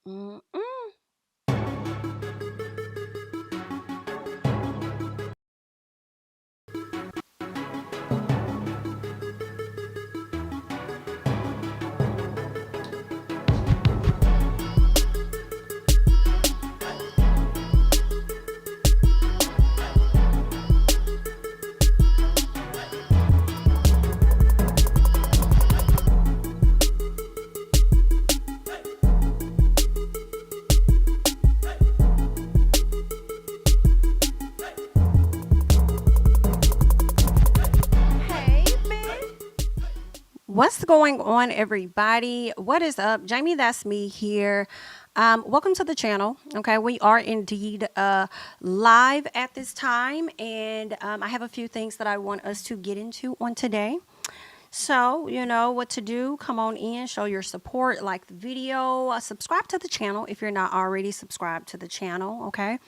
Mm-mm. Hey, man. What's going on, everybody? What is up? Jamie, that's me here. Welcome to the channel. Okay, we are indeed live at this time, and I have a few things that I want us to get into on today. So, you know what to do. Come on in, show your support, like the video, subscribe to the channel if you're not already subscribed to the channel. Okay,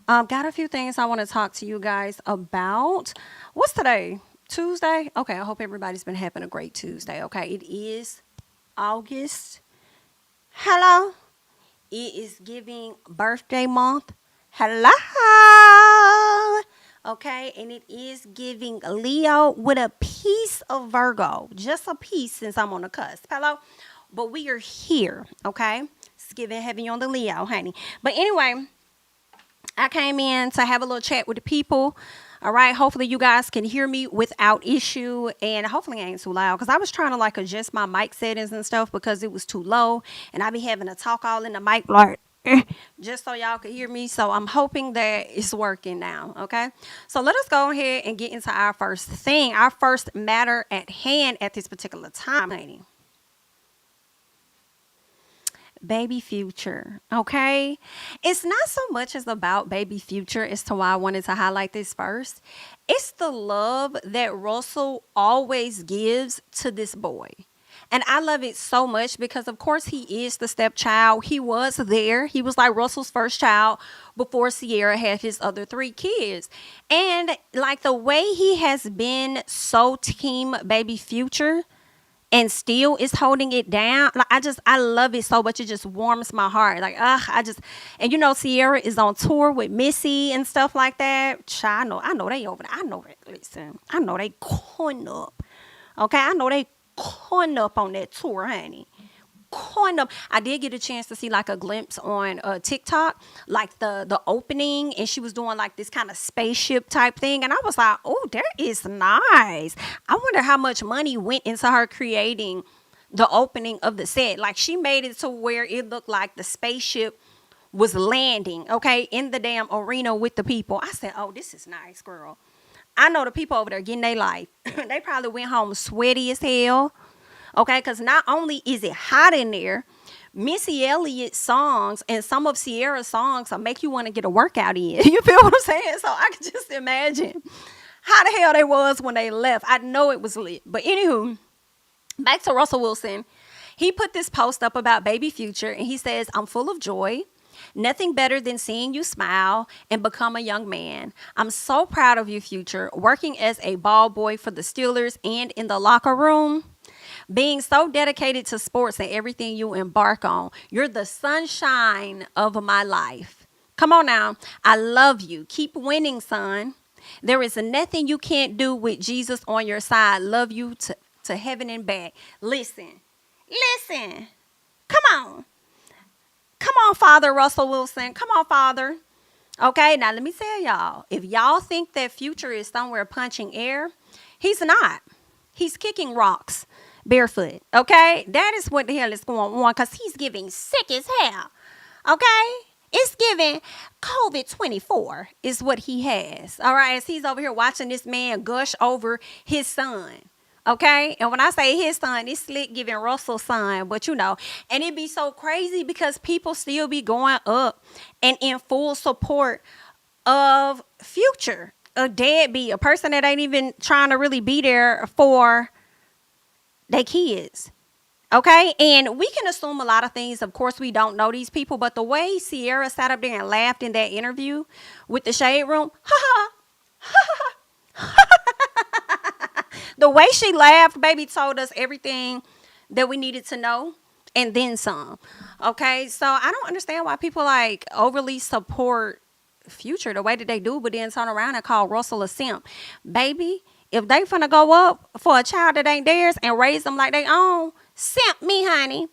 got a few things I want to talk to you guys about. What's today? Tuesday? Okay, I hope everybody's been having a great Tuesday. Okay, it is August. Hello. It is giving birthday month. Hello. Okay, and it is giving Leo with a piece of Virgo. Just a piece since I'm on the cusp. Hello. But we are here. Okay. It's giving heavy on the Leo, honey. But anyway, I came in to have a little chat with the people. All right. Hopefully you guys can hear me without issue, and hopefully I ain't too loud because I was trying to like adjust my mic settings and stuff because it was too low, and I be having to talk all in the mic like just so y'all could hear me. So I'm hoping that it's working now. Okay. So let us go ahead and get into our first thing, our first matter at hand at this particular time, honey. Baby Future, okay? It's not so much as about Baby Future as to why I wanted to highlight this first. It's the love that Russell always gives to this boy. And I love it so much because, of course, he is the stepchild. He was there. He was like Russell's first child before Sierra had his other three kids. And like the way he has been so team Baby Future and still is holding it down. Like I love it so much. It just warms my heart. Like, and you know, Sierra is on tour with Missy and stuff like that. Child, I know they over there. I know that. Listen, I know they corn up. Okay, I know they corn up on that tour, honey. Corn up. I did get a chance to see like a glimpse on TikTok, like the opening, and she was doing like this kind of spaceship type thing, and I was like, oh, that is nice. I wonder how much money went into her creating the opening of the set. Like she made it to where it looked like the spaceship was landing, okay, in the damn arena with the people. I said, oh, this is nice, girl. I know the people over there getting their life. They probably went home sweaty as hell. Okay, because not only is it hot in there, Missy Elliott's songs and some of Sierra's songs will make you want to get a workout in. You feel what I'm saying? So I can just imagine how the hell they was when they left. I know it was lit. But anywho, back to Russell Wilson. He put this post up about Baby Future, and he says, I'm full of joy. Nothing better than seeing you smile and become a young man. I'm so proud of you, Future, working as a ball boy for the Steelers and in the locker room. Being so dedicated to sports and everything you embark on. You're the sunshine of my life. Come on now. I love you. Keep winning, son. There is nothing you can't do with Jesus on your side. Love you to heaven and back. Listen. Listen. Come on. Come on, Father Russell Wilson. Come on, Father. Okay, now let me tell y'all. If y'all think that Future is somewhere punching air, he's not. He's kicking rocks barefoot. Okay, that is what the hell is going on because he's giving sick as hell. Okay, it's giving COVID 24 is what he has. All right, as he's over here watching this man gush over his son. Okay, and when I say his son, it's slick giving Russell's son, but you know, and it be so crazy because people still be going up and in full support of Future, a deadbeat, a person that ain't even trying to really be there for their kids. Okay, and we can assume a lot of things. Of course, we don't know these people, but the way Sierra sat up there and laughed in that interview with the Shade Room, the way she laughed, baby, told us everything that we needed to know. and then some. Okay, so I don't understand why people like overly support Future the way that they do, but then turn around and call Russell a simp. Baby, if they finna go up for a child that ain't theirs and raise them like they own, simp me, honey.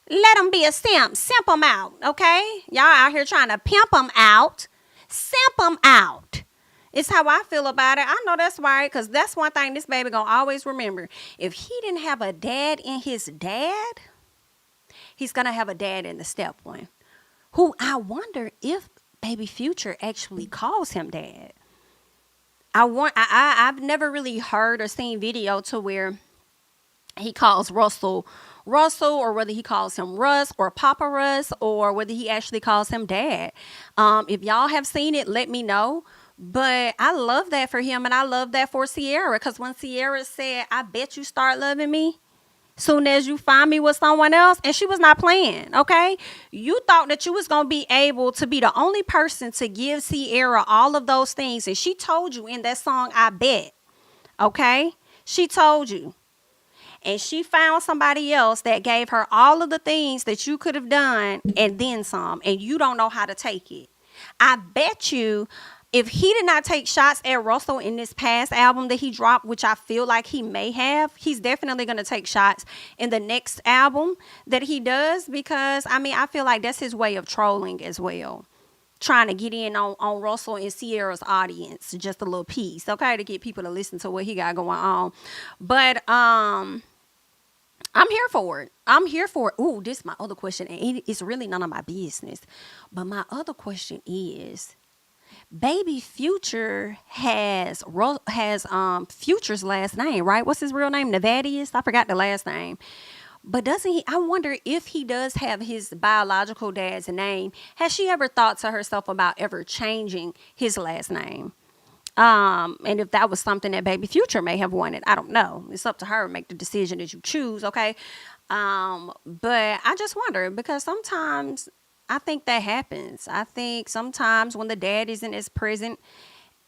Let them be a simp. Simp them out, okay? Y'all out here trying to pimp them out. Simp them out. It's how I feel about it. I know that's right, because that's one thing this baby gonna always remember. If he didn't have a dad in his dad, he's gonna have a dad in the step one. Who I wonder if baby Future actually calls him dad. I've never really heard or seen video to where he calls Russell, or whether he calls him Russ or Papa Russ, or whether he actually calls him dad. If y'all have seen it, let me know. But I love that for him, and I love that for Sierra, because when Sierra said, I bet you start loving me soon as you find me with someone else, and she was not playing, okay? You thought that you was going to be able to be the only person to give Sierra all of those things, and she told you in that song, I bet, okay? She told you. And she found somebody else that gave her all of the things that you could have done and then some, and you don't know how to take it. I bet you if he did not take shots at Russell in this past album that he dropped, which I feel like he may have, he's definitely going to take shots in the next album that he does, because, I mean, I feel like that's his way of trolling as well. Trying to get in on Russell and Sierra's audience, just a little piece, okay, to get people to listen to what he got going on. But, I'm here for it. I'm here for it. Ooh, this is my other question, and it's really none of my business. But my other question is, baby Future has Future's last name, right? What's his real name? Nevadius? I forgot the last name. But doesn't he? I wonder if he does have his biological dad's name. Has she ever thought to herself about ever changing his last name? And if that was something that baby Future may have wanted, I don't know. It's up to her to make the decision that you choose, okay? But I just wonder, because sometimes I think that happens. I think sometimes when the dad isn't as present,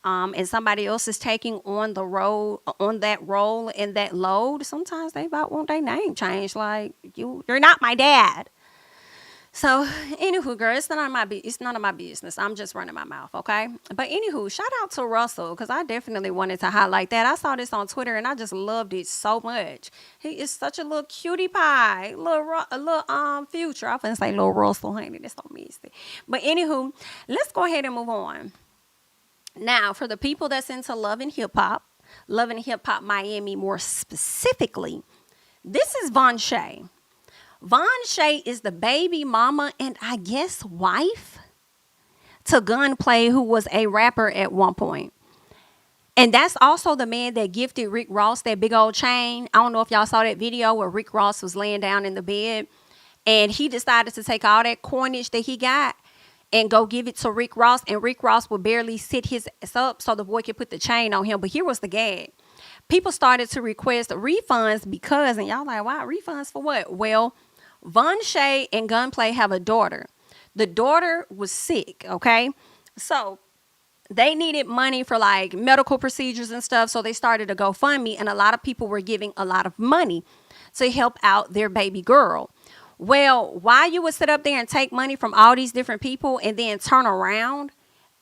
and somebody else is taking on that role and that load, sometimes they about want their name changed. Like, you're not my dad. So, anywho, girl, it's none of my business. I'm just running my mouth, okay? But anywho, shout out to Russell, because I definitely wanted to highlight that. I saw this on Twitter, and I just loved it so much. He is such a little cutie pie, little Future. I was gonna say little Russell, honey. That's so messy. But anywho, let's go ahead and move on. Now, for the people that's into Love and Hip Hop Miami more specifically, this is Vonshae. Vonshae is the baby mama and I guess wife to Gunplay, who was a rapper at one point. And that's also the man that gifted Rick Ross that big old chain. I don't know if y'all saw that video where Rick Ross was laying down in the bed and he decided to take all that coinage that he got and go give it to Rick Ross. And Rick Ross would barely sit his ass up so the boy could put the chain on him. But here was the gag. People started to request refunds because, and y'all like, why refunds for what? Well, Vonshae and Gunplay have a daughter. The daughter was sick, okay? So they needed money for like medical procedures and stuff. So they started a GoFundMe, and a lot of people were giving a lot of money to help out their baby girl. Well, why you would sit up there and take money from all these different people and then turn around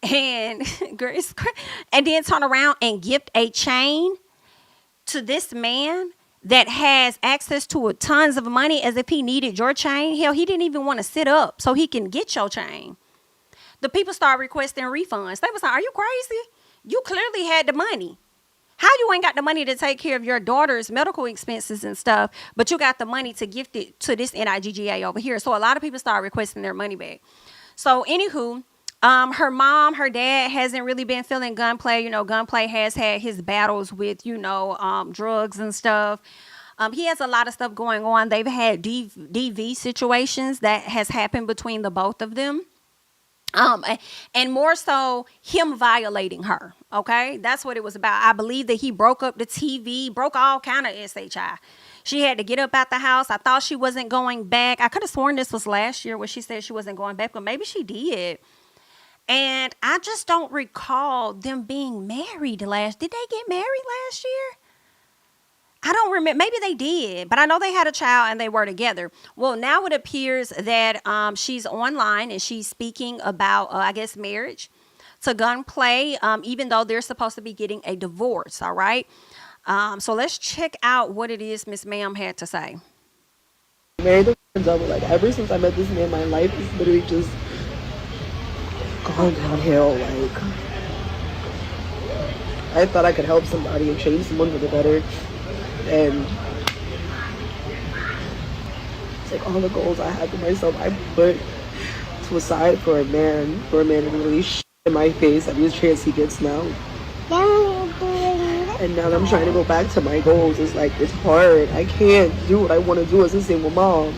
and gift a chain to this man that has access to tons of money as if he needed your chain? Hell, he didn't even want to sit up so he can get your chain. The people start requesting refunds. They was like, are you crazy? You clearly had the money. How you ain't got the money to take care of your daughter's medical expenses and stuff, but you got the money to gift it to this NIGGA over here? So a lot of people start requesting their money back. So anywho, her mom, her dad hasn't really been feeling Gunplay. You know, Gunplay has had his battles with, drugs and stuff. He has a lot of stuff going on. They've had DV situations that has happened between the both of them. And more so him violating her. Okay. That's what it was about. I believe that he broke up the TV, broke all kind of SHI. She had to get up out the house. I thought she wasn't going back. I could have sworn this was last year where she said she wasn't going back, but maybe she did. And I just don't recall them being married did they get married last year? I don't remember. Maybe they did, but I know they had a child and they were together. Well, now it appears that she's online and she's speaking about, I guess, marriage to Gunplay, even though they're supposed to be getting a divorce. All right. So let's check out what it is Miss Ma'am had to say. Married the double. Like ever since I met this man, my life is literally just gone downhill. Like I thought I could help somebody and change someone for the better, and it's like all the goals I had for myself, I put to a side for a man to really shit in my face every chance he gets now. And now that I'm trying to go back to my goals, it's like, it's hard. I can't do what I want to do as a single mom.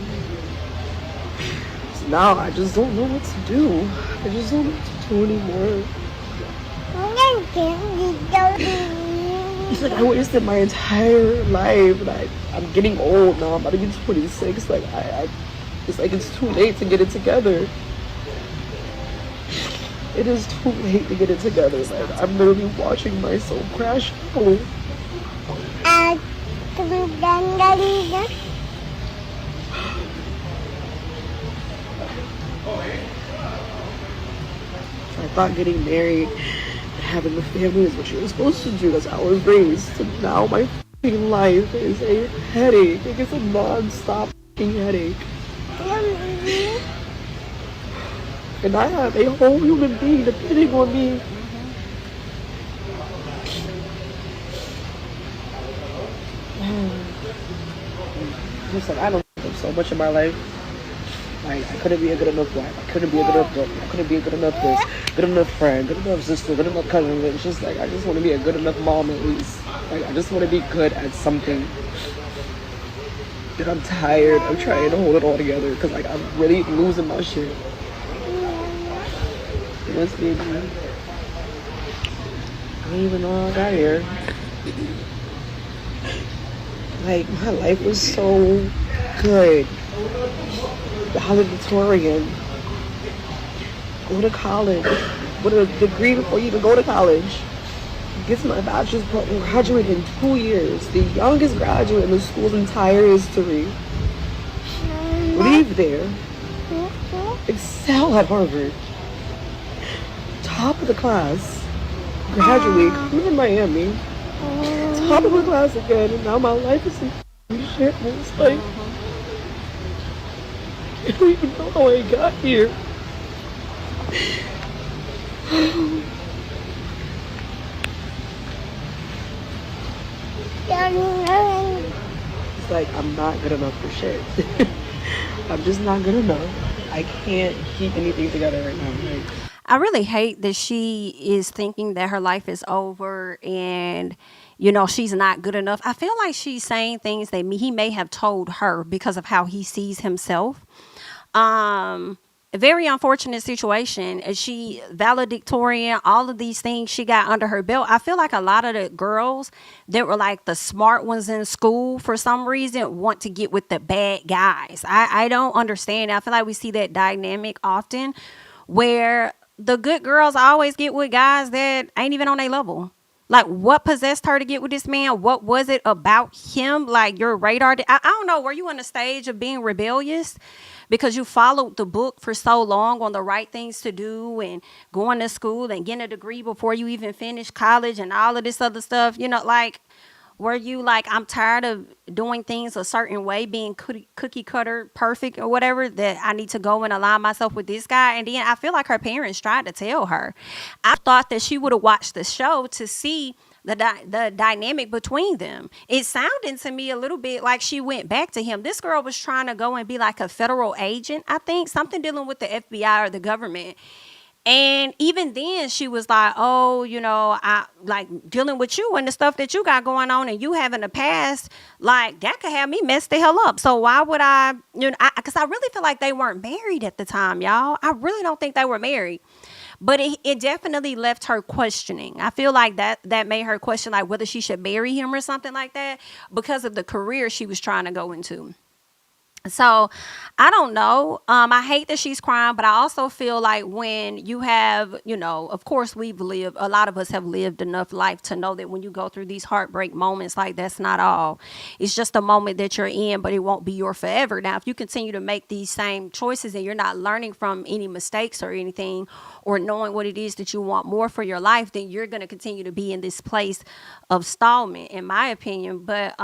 So now I just don't know what to do. I just don't know what to do anymore. It's like I wasted my entire life. Like, I'm getting old now. I'm about to be 26. Like, it's like it's too late to get it together. It is too late to get it together. Like, I'm literally watching myself crash out. I thought getting married and having a family is what you were supposed to do. That's how I was raised. So now my fucking life is a headache. It's a non-stop fucking headache. And I have a whole human being depending on me. Just like, I don't know so much in my life. Like, I couldn't be a good enough wife. I couldn't be a good enough girl. I couldn't be a good enough this, good enough friend, good enough sister, good enough cousin. It's just like, I just want to be a good enough mom at least. Like, I just want to be good at something. And I'm tired of trying to hold it all together because, like, I'm really losing my shit. Yes, baby. I don't even know how I got here. Like, my life was so good. Valedictorian. Go to college. With a degree before you even go to college. Get my bachelor's program. Graduate in 2 years. The youngest graduate in the school's entire history. Leave there. Excel at Harvard. Top of the class, graduate, live in Miami, top of the class again, and now my life is in shit. It's like, I don't even know how I got here. It's like, I'm not good enough for shit. I'm just not good enough. I can't keep anything together right now. Like, I really hate that she is thinking that her life is over and, she's not good enough. I feel like she's saying things that he may have told her because of how he sees himself. A very unfortunate situation. She valedictorian, all of these things she got under her belt. I feel like a lot of the girls that were like the smart ones in school for some reason want to get with the bad guys. I don't understand. I feel like we see that dynamic often where the good girls always get with guys that ain't even on their level. Like, what possessed her to get with this man? What was it about him? Like, your radar? I don't know. Were you on the stage of being rebellious because you followed the book for so long on the right things to do and going to school and getting a degree before you even finished college and all of this other stuff? Like, were you like, I'm tired of doing things a certain way, being cookie cutter perfect or whatever, that I need to go and align myself with this guy? And then I feel like her parents tried to tell her. I thought that she would have watched the show to see the dynamic between them. It sounded to me a little bit like she went back to him. This girl was trying to go and be like a federal agent, I think, something dealing with the FBI or the government. And even then she was like, oh, I like dealing with you and the stuff that you got going on and you having a past, like that could have me messed the hell up. So why would I, because I really feel like they weren't married at the time, y'all. I really don't think they were married. But it definitely left her questioning. I feel like that made her question like whether she should marry him or something like that because of the career she was trying to go into. So I don't know. I hate that she's crying, but I also feel like when you have, of course, a lot of us have lived enough life to know that when you go through these heartbreak moments, like that's not all. It's just a moment that you're in, but it won't be your forever. Now, if you continue to make these same choices and you're not learning from any mistakes or anything, or knowing what it is that you want more for your life, then you're going to continue to be in this place of stallment, in my opinion. But,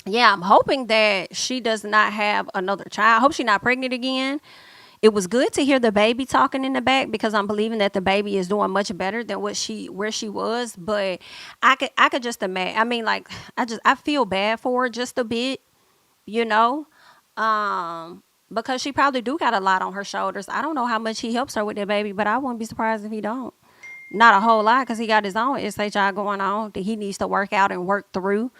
yeah, I'm hoping that she does not have another child. I hope she's not pregnant again. It was good to hear the baby talking in the back because I'm believing that the baby is doing much better than where she was. But I could just imagine. I mean, like I feel bad for her just a bit, you know, because she probably do got a lot on her shoulders. I don't know how much he helps her with that baby, but I wouldn't be surprised if he don't. Not a whole lot because he got his own SHI going on that he needs to work out and work through.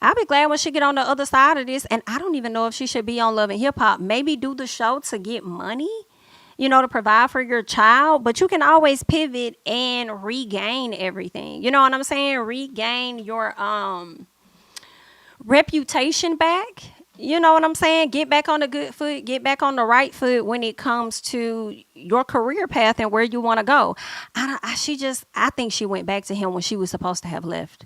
I'll be glad when she get on the other side of this. And I don't even know if she should be on Love and Hip Hop. Maybe do the show to get money, to provide for your child. But you can always pivot and regain everything. You know what I'm saying? Regain your reputation back. You know what I'm saying? Get back on the good foot. Get back on the right foot when it comes to your career path and where you want to go. I think she went back to him when she was supposed to have left.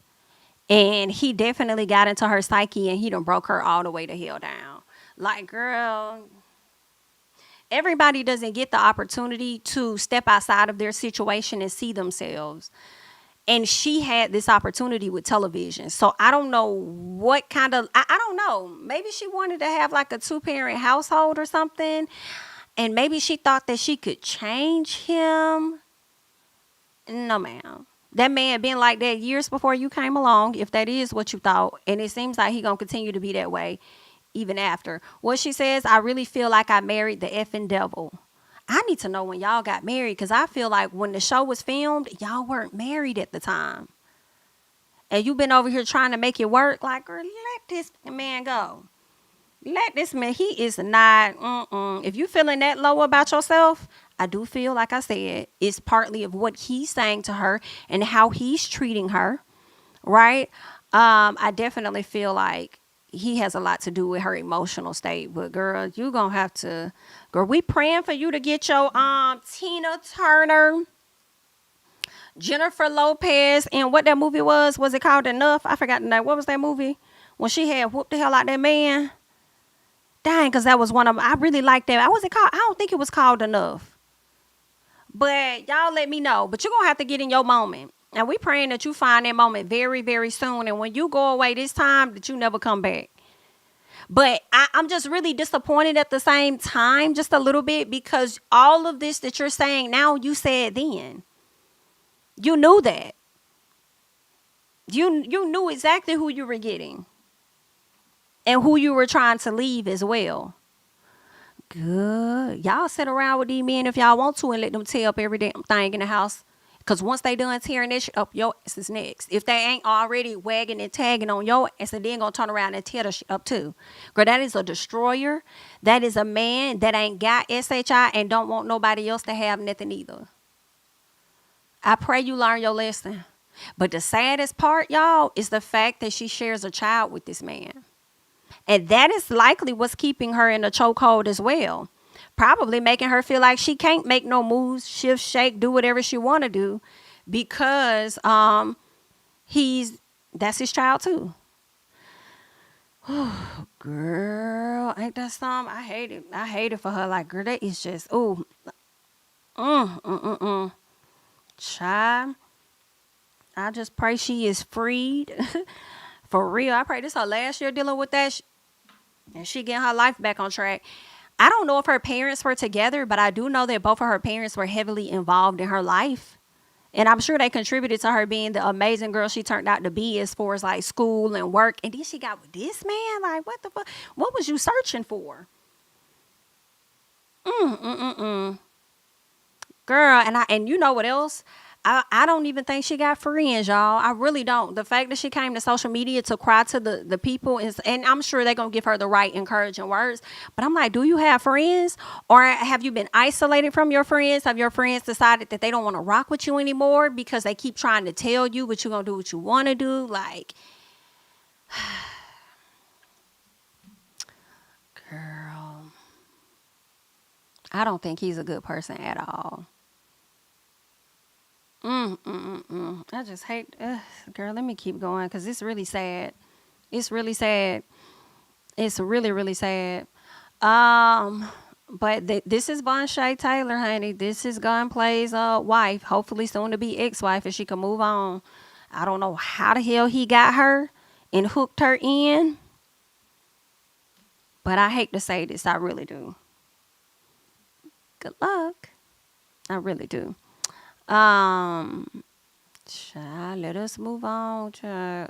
And he definitely got into her psyche and he done broke her all the way to hell down. Like, girl, everybody doesn't get the opportunity to step outside of their situation and see themselves. And she had this opportunity with television. So I don't know what kind of, I don't know. Maybe she wanted to have like a two-parent household or something. And maybe she thought that she could change him. No, ma'am. That man been like that years before you came along, if that is what you thought. And it seems like he gonna continue to be that way even after. What she says, I really feel like I married the effing devil. I need to know when y'all got married because I feel like when the show was filmed, y'all weren't married at the time. And you been over here trying to make it work. Like, girl, let this man go. Let this man, he is not, if you feeling that low about yourself, I do feel, like I said, it's partly of what he's saying to her and how he's treating her, right? I definitely feel like he has a lot to do with her emotional state. But girl, you gonna have to, girl, we praying for you to get your Tina Turner, Jennifer Lopez, and what that movie was it called Enough? I forgot the name. What was that movie? When she had whooped the hell out that man. Dang, because that was one of them. I really liked that. Was it called? I don't think it was called Enough. But y'all let me know. But you're going to have to get in your moment. And we praying that you find that moment very, very soon. And when you go away this time, that you never come back. But I'm just really disappointed at the same time, just a little bit, because all of this that you're saying now, you said then. You knew that. You knew exactly who you were getting. And who you were trying to leave as well. Good. Y'all sit around with these men if y'all want to and let them tear up every damn thing in the house. Because once they done tearing that shit up, your ass is next. If they ain't already wagging and tagging on your ass, then they gonna turn around and tear the shit up too. Girl, that is a destroyer. That is a man that ain't got SHI and don't want nobody else to have nothing either. I pray you learn your lesson. But the saddest part, y'all, is the fact that she shares a child with this man. And that is likely what's keeping her in a chokehold as well. Probably making her feel like she can't make no moves, shift, shake, do whatever she want to do because that's his child too. Oh, girl, ain't that something? I hate it. I hate it for her. Like, girl, that is just, child. I just pray she is freed. For real. I pray this her last year dealing with that. And she getting her life back on track. I don't know if her parents were together, but I do know that both of her parents were heavily involved in her life. And I'm sure they contributed to her being the amazing girl she turned out to be as far as like school and work. And then she got with this man. Like, what the fuck? What was you searching for? Girl, and you know what else? I don't even think she got friends, y'all. I really don't. The fact that she came to social media to cry to the people is, and I'm sure they're going to give her the right encouraging words. But I'm like, do you have friends? Or have you been isolated from your friends? Have your friends decided that they don't want to rock with you anymore because they keep trying to tell you what you're going to do what you want to do? Like, I don't think he's a good person at all. I just hate, girl. Let me keep going because it's really sad. It's really sad. It's really, really sad. Um, but this is Vonshae Taylor, honey. This is Gunplay's wife, hopefully soon to be ex-wife, and she can move on. I don't know how the hell he got her and hooked her in, but I hate to say this, I really do. Good luck. I really do. Child, let us move on, child.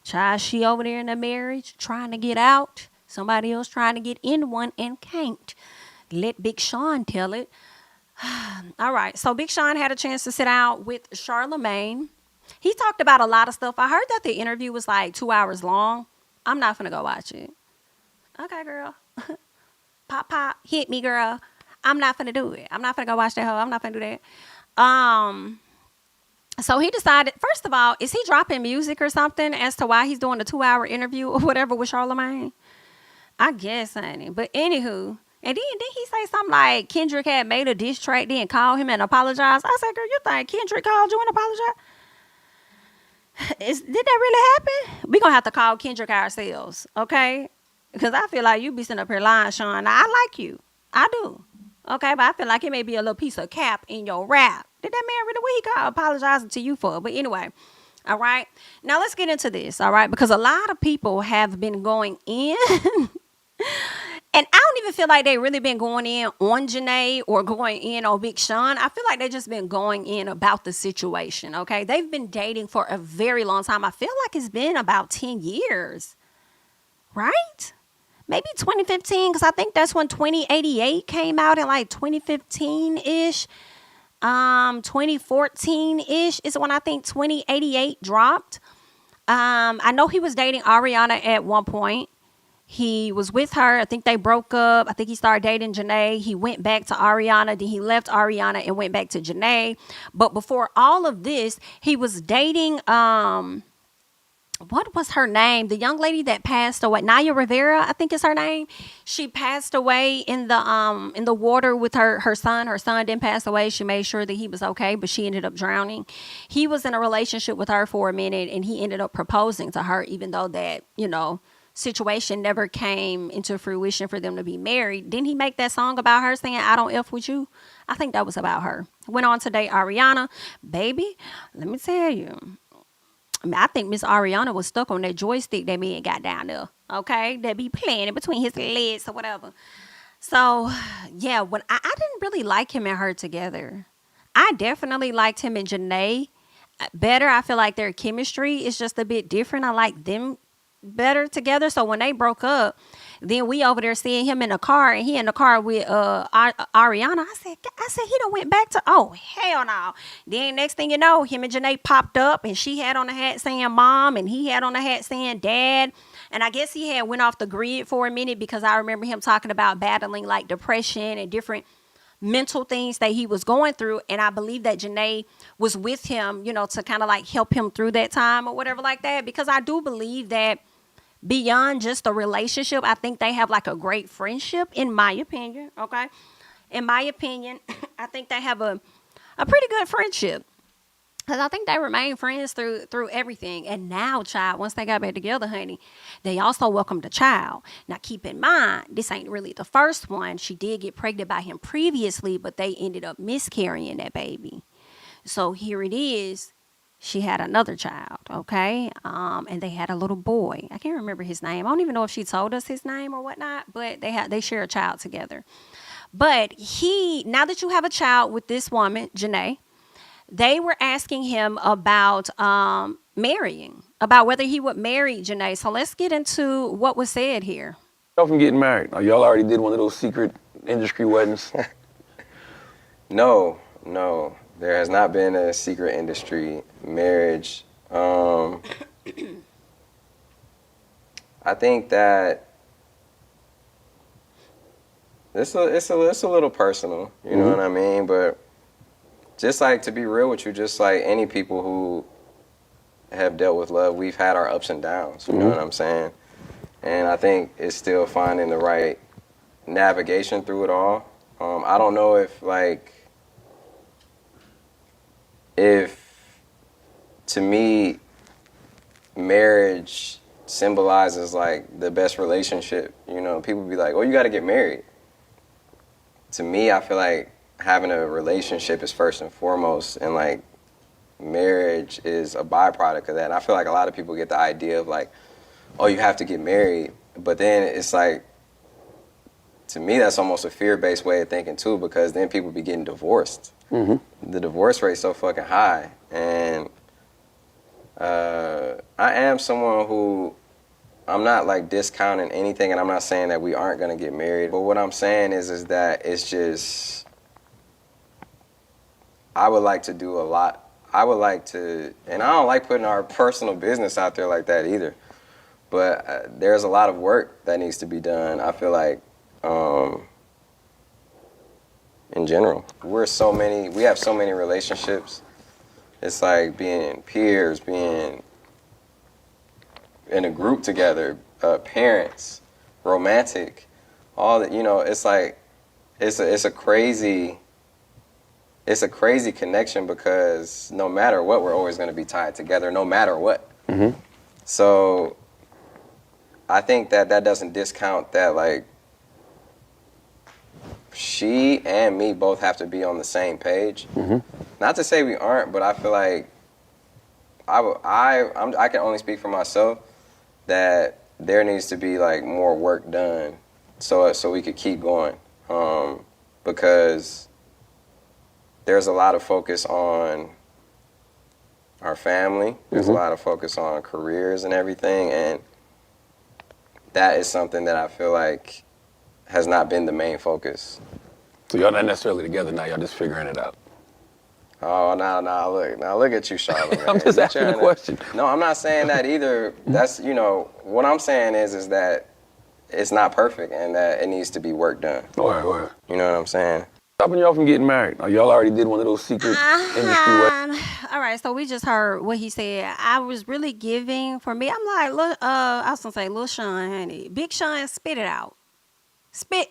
Child, she over there in a marriage trying to get out. Somebody else trying to get in one and can't. Let Big Sean tell it. All right, so Big Sean had a chance to sit out with Charlemagne. He talked about a lot of stuff. I heard that the interview was like 2 hours long. I'm not gonna go watch it. Okay, girl. Pop, pop, hit me, girl. I'm not finna do it. I'm not finna go watch that hoe. I'm not finna do that. So he decided, first of all, is he dropping music or something as to why he's doing a 2 hour interview or whatever with Charlemagne? I guess, honey. But anywho, and then he say something like Kendrick had made a diss track, then called him and apologized. I said, girl, you think Kendrick called you and apologized? Did that really happen? We gonna have to call Kendrick ourselves, okay? Because I feel like you be sitting up here lying, Sean. Now, I like you. I do. Okay, but I feel like it may be a little piece of cap in your rap. Did that man really, what he got apologizing to you for? But anyway, all right. Now let's get into this, all right? Because a lot of people have been going in. And I don't even feel like they really been going in on Jhene or going in on Big Sean. I feel like they just been going in about the situation, okay? They've been dating for a very long time. I feel like it's been about 10 years, right? Maybe 2015, because I think that's when 2088 came out in like 2015-ish. 2014-ish is when I think 2088 dropped. I know he was dating Ariana at one point. He was with her. I think they broke up. I think he started dating Jhene. He went back to Ariana. Then he left Ariana and went back to Jhene. But before all of this, he was dating what was her name? The young lady that passed away, Naya Rivera, I think is her name. She passed away in the water with her son. Her son didn't pass away. She made sure that he was okay, but she ended up drowning. He was in a relationship with her for a minute, and he ended up proposing to her, even though that, situation never came into fruition for them to be married. Didn't he make that song about her saying, I don't F with you? I think that was about her. Went on to date Ariana. Baby, let me tell you. I think Miss Ariana was stuck on that joystick that man got down there. Okay? That be playing in between his legs or whatever. So, yeah, when I didn't really like him and her together. I definitely liked him and Jhene better. I feel like their chemistry is just a bit different. I like them better together. So when they broke up, then we over there seeing him in the car, and he in the car with Ariana. I said he done went back to, oh hell no. Then next thing you know, him and Jhene popped up, and she had on a hat saying mom, and he had on a hat saying dad. And I guess he had went off the grid for a minute, because I remember him talking about battling like depression and different mental things that he was going through. And I believe that Jhene was with him, to kind of like help him through that time or whatever like that. Because I do believe that beyond just a relationship, I think they have like a great friendship, in my opinion. Okay. In my opinion, I think they have a pretty good friendship. Because I think they remain friends through everything. And now, child, once they got back together, honey, they also welcomed a child. Now, keep in mind, this ain't really the first one. She did get pregnant by him previously, but they ended up miscarrying that baby. So here it is. She had another child, okay? And they had a little boy. I can't remember his name. I don't even know if she told us his name or whatnot, but they share a child together. But now that you have a child with this woman, Jhene, they were asking him about marrying, about whether he would marry Jhene. So let's get into what was said here. From getting married. Oh, y'all already did one of those secret industry weddings? No. There has not been a secret industry marriage. I think that it's a little personal, you know what I mean? But just like, to be real with you, just like any people who have dealt with love, we've had our ups and downs, you know what I'm saying? and I think it's still finding the right navigation through it all. I don't know if to me marriage symbolizes like the best relationship. You know, people be like, "Oh, you got to get married." To me, I feel like having a relationship is first and foremost, and like marriage is a byproduct of that. And I feel like a lot of people get the idea of like, "Oh, you have to get married," but then it's like, to me, that's almost a fear-based way of thinking too, because then people be getting divorced. Mm-hmm. The divorce rate's so fucking high, and I am someone who, I'm not like discounting anything, and I'm not saying that we aren't gonna get married. But what I'm saying is that it's just, I would like to do a lot. I would like to, and I don't like putting our personal business out there like that either. But there's a lot of work that needs to be done. I feel like, in general, we have so many relationships. It's like being peers, being in a group together, parents, romantic, all that. You know, it's like it's a crazy connection, because no matter what, we're always going to be tied together, no matter what. Mm-hmm. So I think that doesn't discount that, like, she and me both have to be on the same page. Mm-hmm. Not to say we aren't, but I feel like I can only speak for myself, that there needs to be like more work done so we could keep going, because there's a lot of focus on our family. There's a lot of focus on careers and everything, and that is something that I feel like has not been the main focus. So y'all not necessarily together now, y'all just figuring it out. Oh, now look at you, Charlotte. I'm just asking a question. No, I'm not saying that either. That's, you know, what I'm saying is that it's not perfect and that it needs to be work done. Right. You know what I'm saying? Stopping y'all from getting married. Y'all already did one of those secret industry ways. All right, so we just heard what he said. I was really giving, for me, I'm like, look, I was gonna say, Lil Sean, honey, Big Sean, spit it out. Spit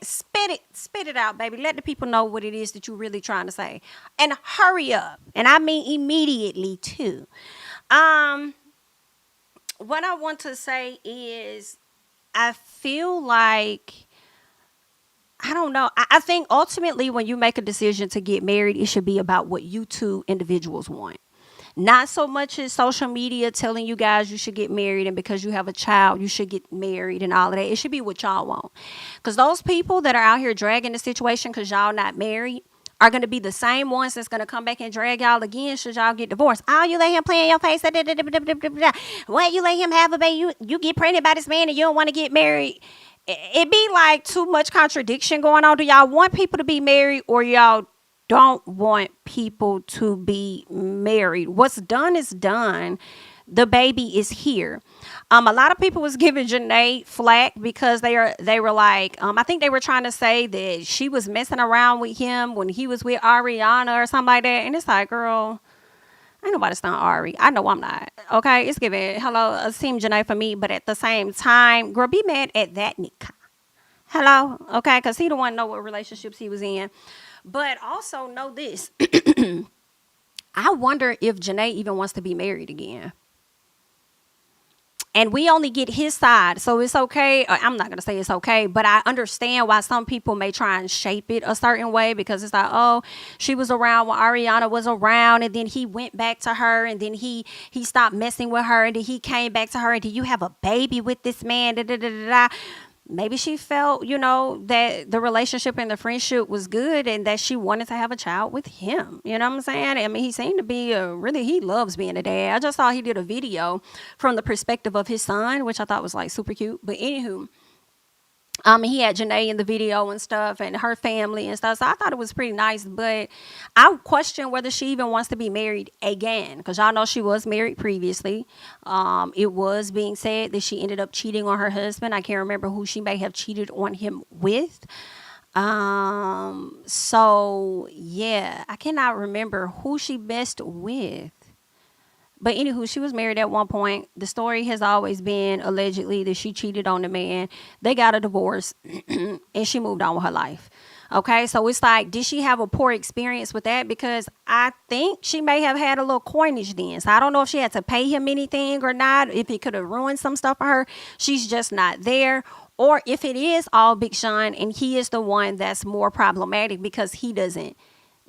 it out, baby. Let the people know what it is that you're really trying to say, and hurry up. And I mean immediately too. What I want to say is, I feel like, I don't know. I think ultimately when you make a decision to get married, it should be about what you two individuals want. Not so much as social media telling you guys you should get married, and because you have a child, you should get married and all of that. It should be what y'all want. Because those people that are out here dragging the situation because y'all not married are going to be the same ones that's going to come back and drag y'all again should y'all get divorced. Oh, you let him play in your face. Why you let him have a baby? You get pregnant by this man and you don't want to get married. It be like too much contradiction going on. Do y'all want people to be married, or y'all don't want people to be married? What's done is done. The baby is here. A lot of people was giving Jhene flack because they were like, I think they were trying to say that she was messing around with him when he was with Ariana or something like that. And it's like, girl, ain't nobody stunned Ari. I know I'm not. Okay, it's giving hello, Team Jhene for me. But at the same time, girl, be mad at that nigga. Hello, okay, because he the one know what relationships he was in. But also know this. I wonder if Jhene even wants to be married again. And we only get his side, so it's okay. I'm not going to say it's okay, but I understand why some people may try and shape it a certain way, because it's like, oh, she was around when Ariana was around, and then he went back to her, and then he stopped messing with her, and then he came back to her, and then you have a baby with this man, Maybe she felt, that the relationship and the friendship was good and that she wanted to have a child with him. You know what I'm saying? I mean, he seemed to be he loves being a dad. I just saw he did a video from the perspective of his son, which I thought was like super cute. But anywho, he had Jhene in the video and stuff, and her family and stuff. So I thought it was pretty nice. But I question whether she even wants to be married again, because y'all know she was married previously. It was being said that she ended up cheating on her husband. I can't remember who she may have cheated on him with. So yeah, I cannot remember who she messed with. But anywho, she was married at one point. The story has always been allegedly that she cheated on the man. They got a divorce and she moved on with her life. Okay, so it's like, did she have a poor experience with that? Because I think she may have had a little coinage then. So I don't know if she had to pay him anything or not, if it could have ruined some stuff for her. She's just not there. Or if it is all Big Sean and he is the one that's more problematic because he doesn't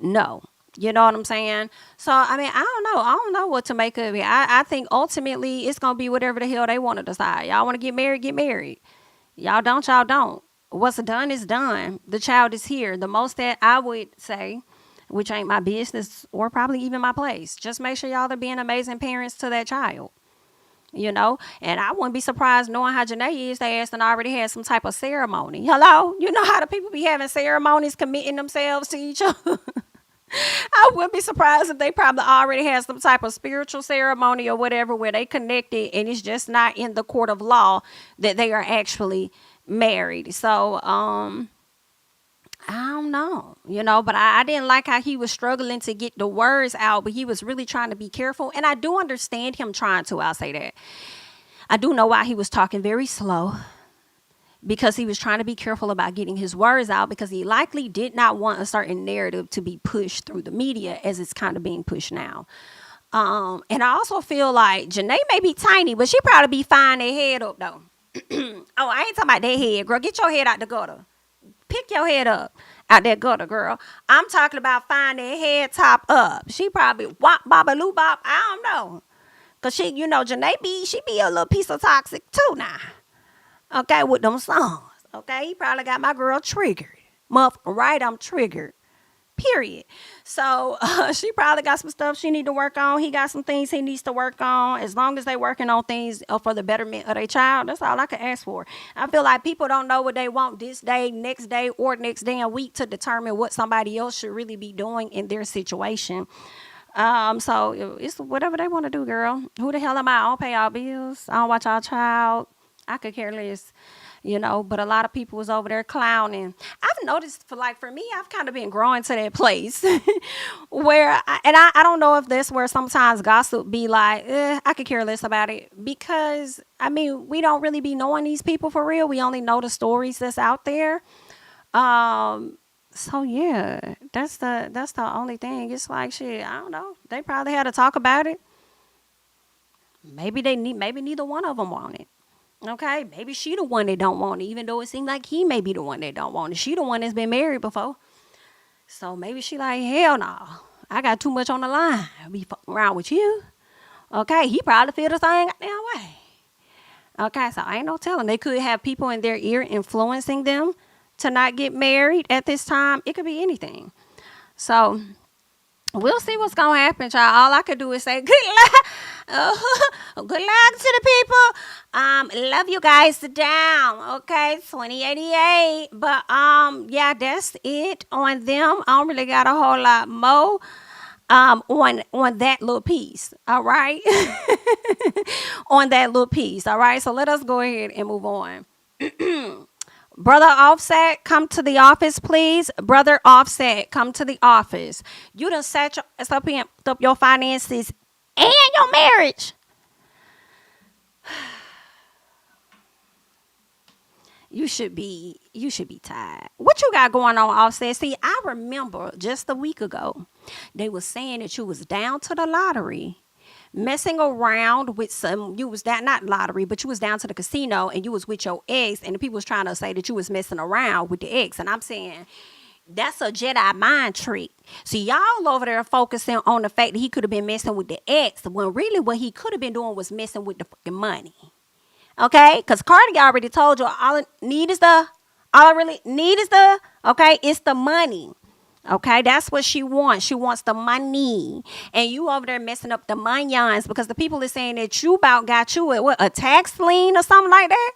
know. You know what I'm saying? So, I mean, I don't know. I don't know what to make of it. I think ultimately it's going to be whatever the hell they want to decide. Y'all want to get married, get married. Y'all don't. What's done is done. The child is here. The most that I would say, which ain't my business or probably even my place, just make sure y'all are being amazing parents to that child. You know, and I wouldn't be surprised knowing how Jhene is. They asked and already had some type of ceremony. Hello? You know how the people be having ceremonies committing themselves to each other? I wouldn't be surprised if they probably already had some type of spiritual ceremony or whatever where they connected and it's just not in the court of law that they are actually married. So, I don't know, but I didn't like how he was struggling to get the words out, but he was really trying to be careful. And I do understand him trying to, I'll say that. I do know why he was talking very slow, because he was trying to be careful about getting his words out, because he likely did not want a certain narrative to be pushed through the media as it's kind of being pushed now. And I also feel like Jhene may be tiny, but she probably be fine their head up though. Oh, I ain't talking about that head, girl. Get your head out the gutter. Pick your head up out that gutter, girl. I'm talking about finding their head top up. She probably wop, baba, loo, bop. I don't know. Because she, Jhene she be a little piece of toxic too now. Okay, with them songs. Okay, he probably got my girl triggered. Right, I'm triggered. Period. So she probably got some stuff she need to work on. He got some things he needs to work on. As long as they working on things for the betterment of their child, that's all I can ask for. I feel like people don't know what they want this day, next day, or next damn week to determine what somebody else should really be doing in their situation. So it's whatever they want to do, girl. Who the hell am I? I don't pay all bills. I don't watch our child. I could care less. But a lot of people was over there clowning. I've noticed for me, I've kind of been growing to that place where, I don't know if that's where sometimes gossip be like, I could care less about it, because, we don't really be knowing these people for real. We only know the stories that's out there. So yeah, that's the only thing. It's like, shit, I don't know. They probably had to talk about it. Maybe neither one of them want it. Okay, maybe she the one that don't want it, even though it seemed like he may be the one that don't want it. She the one that's been married before. So maybe she like, hell no, I got too much on the line. I be fucking around with you. Okay, he probably feel the same goddamn way. Okay, so I ain't no telling. They could have people in their ear influencing them to not get married at this time. It could be anything. So we'll see what's gonna happen, child. All I could do is say good luck. Good luck to the people. Love you guys down. Okay, 2088. But yeah, that's it on them. I don't really got a whole lot more on that little piece. All right. On that little piece. All right. So let us go ahead and move on. Brother Offset, come to the office, please. Brother Offset, come to the office. You done set up your finances and your marriage. You should be tired. What you got going on, Offset? See, I remember just a week ago, they were saying that you was down to the lottery, messing around with you was that, not lottery, but you was down to the casino and you was with your ex, and the people was trying to say that you was messing around with the ex. And I'm saying, that's a Jedi mind trick. See, y'all over there focusing on the fact that he could have been messing with the ex, when really what he could have been doing was messing with the fucking money. Okay? Because Cardi already told you, all I really need is okay, it's the money. Okay, that's what she wants. She wants the money. And you over there messing up the monions, because the people are saying that you about got you a tax lien or something like that.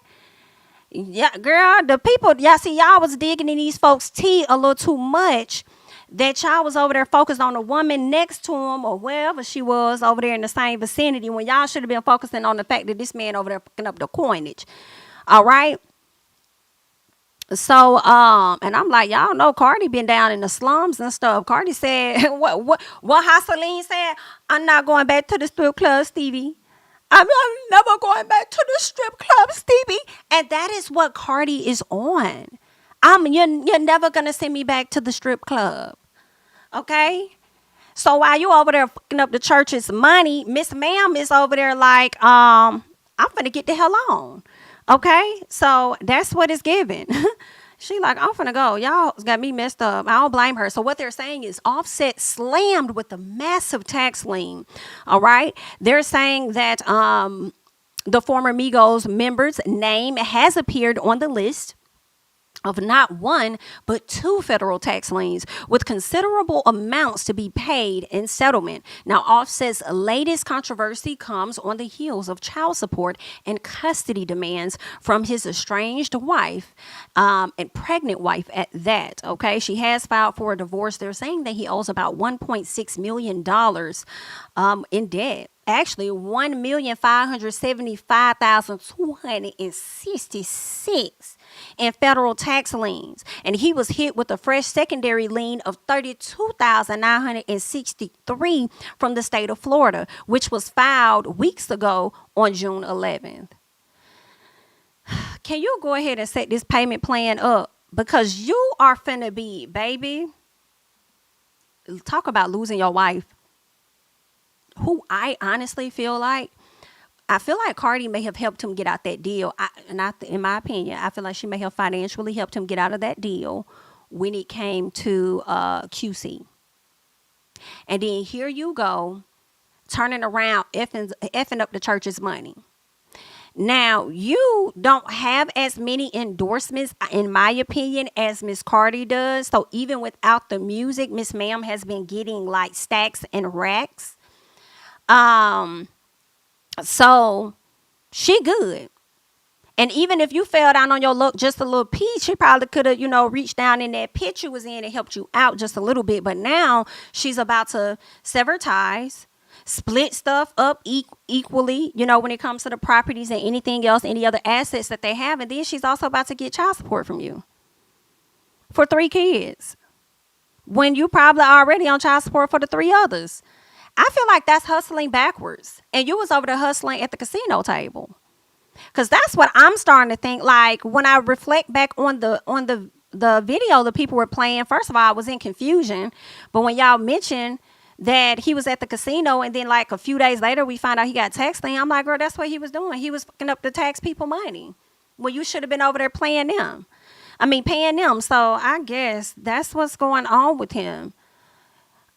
Yeah, girl, the people, y'all was digging in these folks' tea a little too much, that y'all was over there focused on the woman next to him or wherever she was over there in the same vicinity, when y'all should have been focusing on the fact that this man over there fucking up the coinage. All right? So, and I'm like, y'all know Cardi been down in the slums and stuff. Cardi said, what Hasseline said? I'm not going back to the strip club, Stevie. I'm never going back to the strip club, Stevie. And that is what Cardi is on. You're never gonna send me back to the strip club. Okay? So while you over there fucking up the church's money, Miss Ma'am is over there like, I'm finna get the hell on. Okay? So that's what it's giving. She like, I'm finna go. Y'all got me messed up. I don't blame her. So what they're saying is Offset slammed with the massive tax lien. All right? They're saying that the former Migos member's name has appeared on the list of not one, but two federal tax liens with considerable amounts to be paid in settlement. Now, Offset's latest controversy comes on the heels of child support and custody demands from his estranged wife, and pregnant wife at that. Okay, she has filed for a divorce. They're saying that he owes about $1.6 million in debt. Actually, 1,575,266 in federal tax liens. And he was hit with a fresh secondary lien of 32,963 from the state of Florida, which was filed weeks ago on June 11th. Can you go ahead and set this payment plan up? Because you are finna be, baby, talk about losing your wife. Who I honestly feel like, I feel like Cardi may have helped him get out that deal. In my opinion, I feel like she may have financially helped him get out of that deal when it came to QC. And then here you go, turning around, effing up the church's money. Now, you don't have as many endorsements, in my opinion, as Miss Cardi does. So even without the music, Miss Ma'am has been getting like stacks and racks. So she good. And even if you fell down on your luck just a little piece, she probably could have, reached down in that pit you was in and helped you out just a little bit. But now she's about to sever ties, split stuff up equally, when it comes to the properties and anything else, any other assets that they have. And then she's also about to get child support from you for 3 kids when you probably already on child support for the 3 others. I feel like that's hustling backwards. And you was over there hustling at the casino table. Because that's what I'm starting to think. Like, when I reflect back on the video the people were playing, first of all, I was in confusion. But when y'all mentioned that he was at the casino and then like a few days later we found out he got tax lien, I'm like, girl, that's what he was doing. He was fucking up the tax people money. Well, you should have been over there paying them. So I guess that's what's going on with him.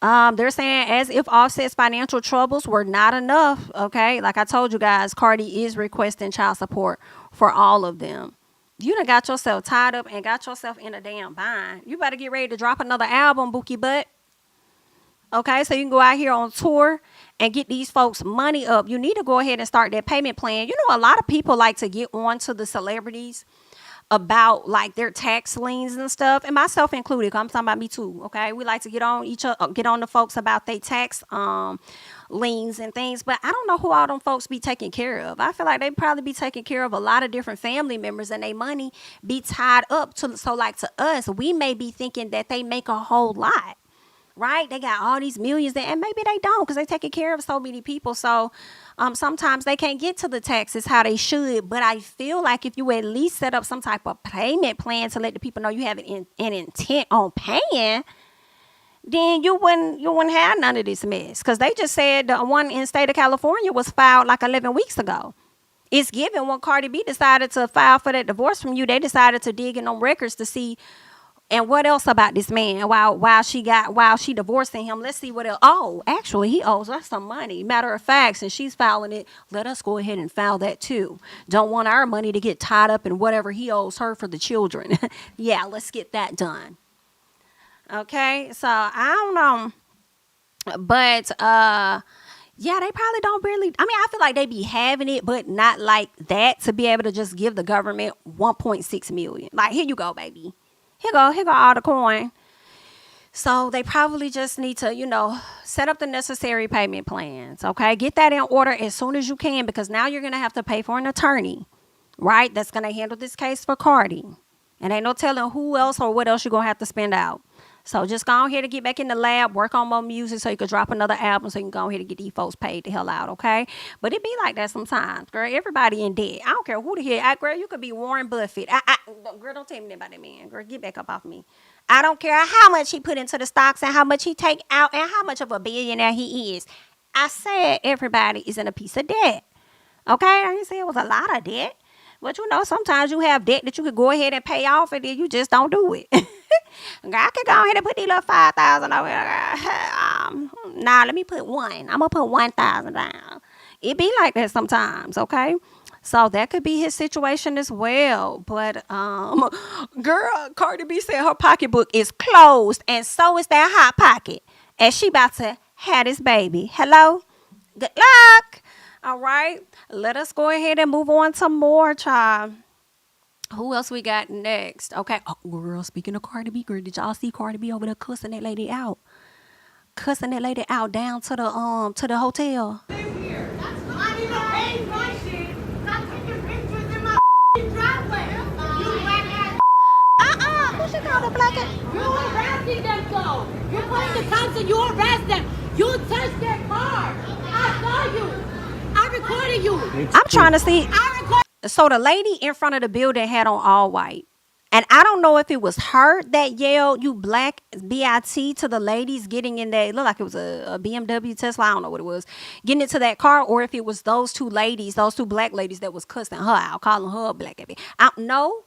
They're saying as if Offset's financial troubles were not enough. Okay, like I told you guys, Cardi is requesting child support for all of them. You done got yourself tied up and got yourself in a damn bind. You better get ready to drop another album, Bookie Butt. Okay, so you can go out here on tour and get these folks money up. You need to go ahead and start that payment plan. A lot of people like to get on to the celebrities about like their tax liens and stuff, and myself included. I'm talking about me too. Okay, we like to get on the folks about their tax liens and things, but I don't know who all them folks be taking care of. I feel like they probably be taking care of a lot of different family members, and their money be tied up to. So like to us, we may be thinking that they make a whole lot. Right? They got all these millions and maybe they don't because they taking care of so many people. So sometimes they can't get to the taxes how they should. But I feel like if you at least set up some type of payment plan to let the people know you have an intent on paying, then you wouldn't have none of this mess. Because they just said the one in the state of California was filed like 11 weeks ago. It's given when Cardi B decided to file for that divorce from you, they decided to dig in on records to see and what else about this man while she divorcing him. Let's see what else. Oh, actually, he owes us some money. Matter of fact, since she's filing it, let us go ahead and file that too. Don't want our money to get tied up in whatever he owes her for the children. Yeah, let's get that done. Okay, so I don't know. But yeah, they probably don't really. I feel like they be having it, but not like that to be able to just give the government 1.6 million. Like, here you go, baby. Here go all the coin. So they probably just need to, set up the necessary payment plans. Okay, get that in order as soon as you can, because now you're gonna have to pay for an attorney, right? That's gonna handle this case for Cardi. And ain't no telling who else or what else you're going to have to spend out. So just go ahead and get back in the lab, work on more music so you could drop another album so you can go ahead and get these folks paid the hell out, okay? But it be like that sometimes, girl. Everybody in debt. I don't care who the hell. Girl, you could be Warren Buffett. Girl, don't tell me about that man. Girl, get back up off me. I don't care how much he put into the stocks and how much he take out and how much of a billionaire he is. I said everybody is in a piece of debt, okay? I didn't say it was a lot of debt. But you know, sometimes you have debt that you could go ahead and pay off and then you just don't do it. Girl, I could go ahead and put these little 5,000 over here. Nah, let me put one. I'm going to put 1,000 down. It be like that sometimes, okay? So that could be his situation as well. But, girl, Cardi B said her pocketbook is closed and so is that hot pocket. And she about to have this baby. Hello? Good luck. All right, let us go ahead and move on to more, child. Who else we got next? Okay, oh, girl, speaking of Cardi B, girl, did y'all see Cardi B over there cussing that lady out? Cussing that lady out down to the hotel. I need to pay my shit. Stop taking pictures in my driveway. You black ass. Who she called a black ass? You're harassing them, though. You're putting the cops and you harass them. You touched their car. I saw you. I recorded you. I'm trying to see. So the lady in front of the building had on all white. And I don't know if it was her that yelled, "You black B.I.T." to the ladies getting in that. It looked like it was a BMW Tesla. I don't know what it was. Getting into that car. Or if it was those two black ladies that was cussing her out, calling her a black ass bitch. I don't know.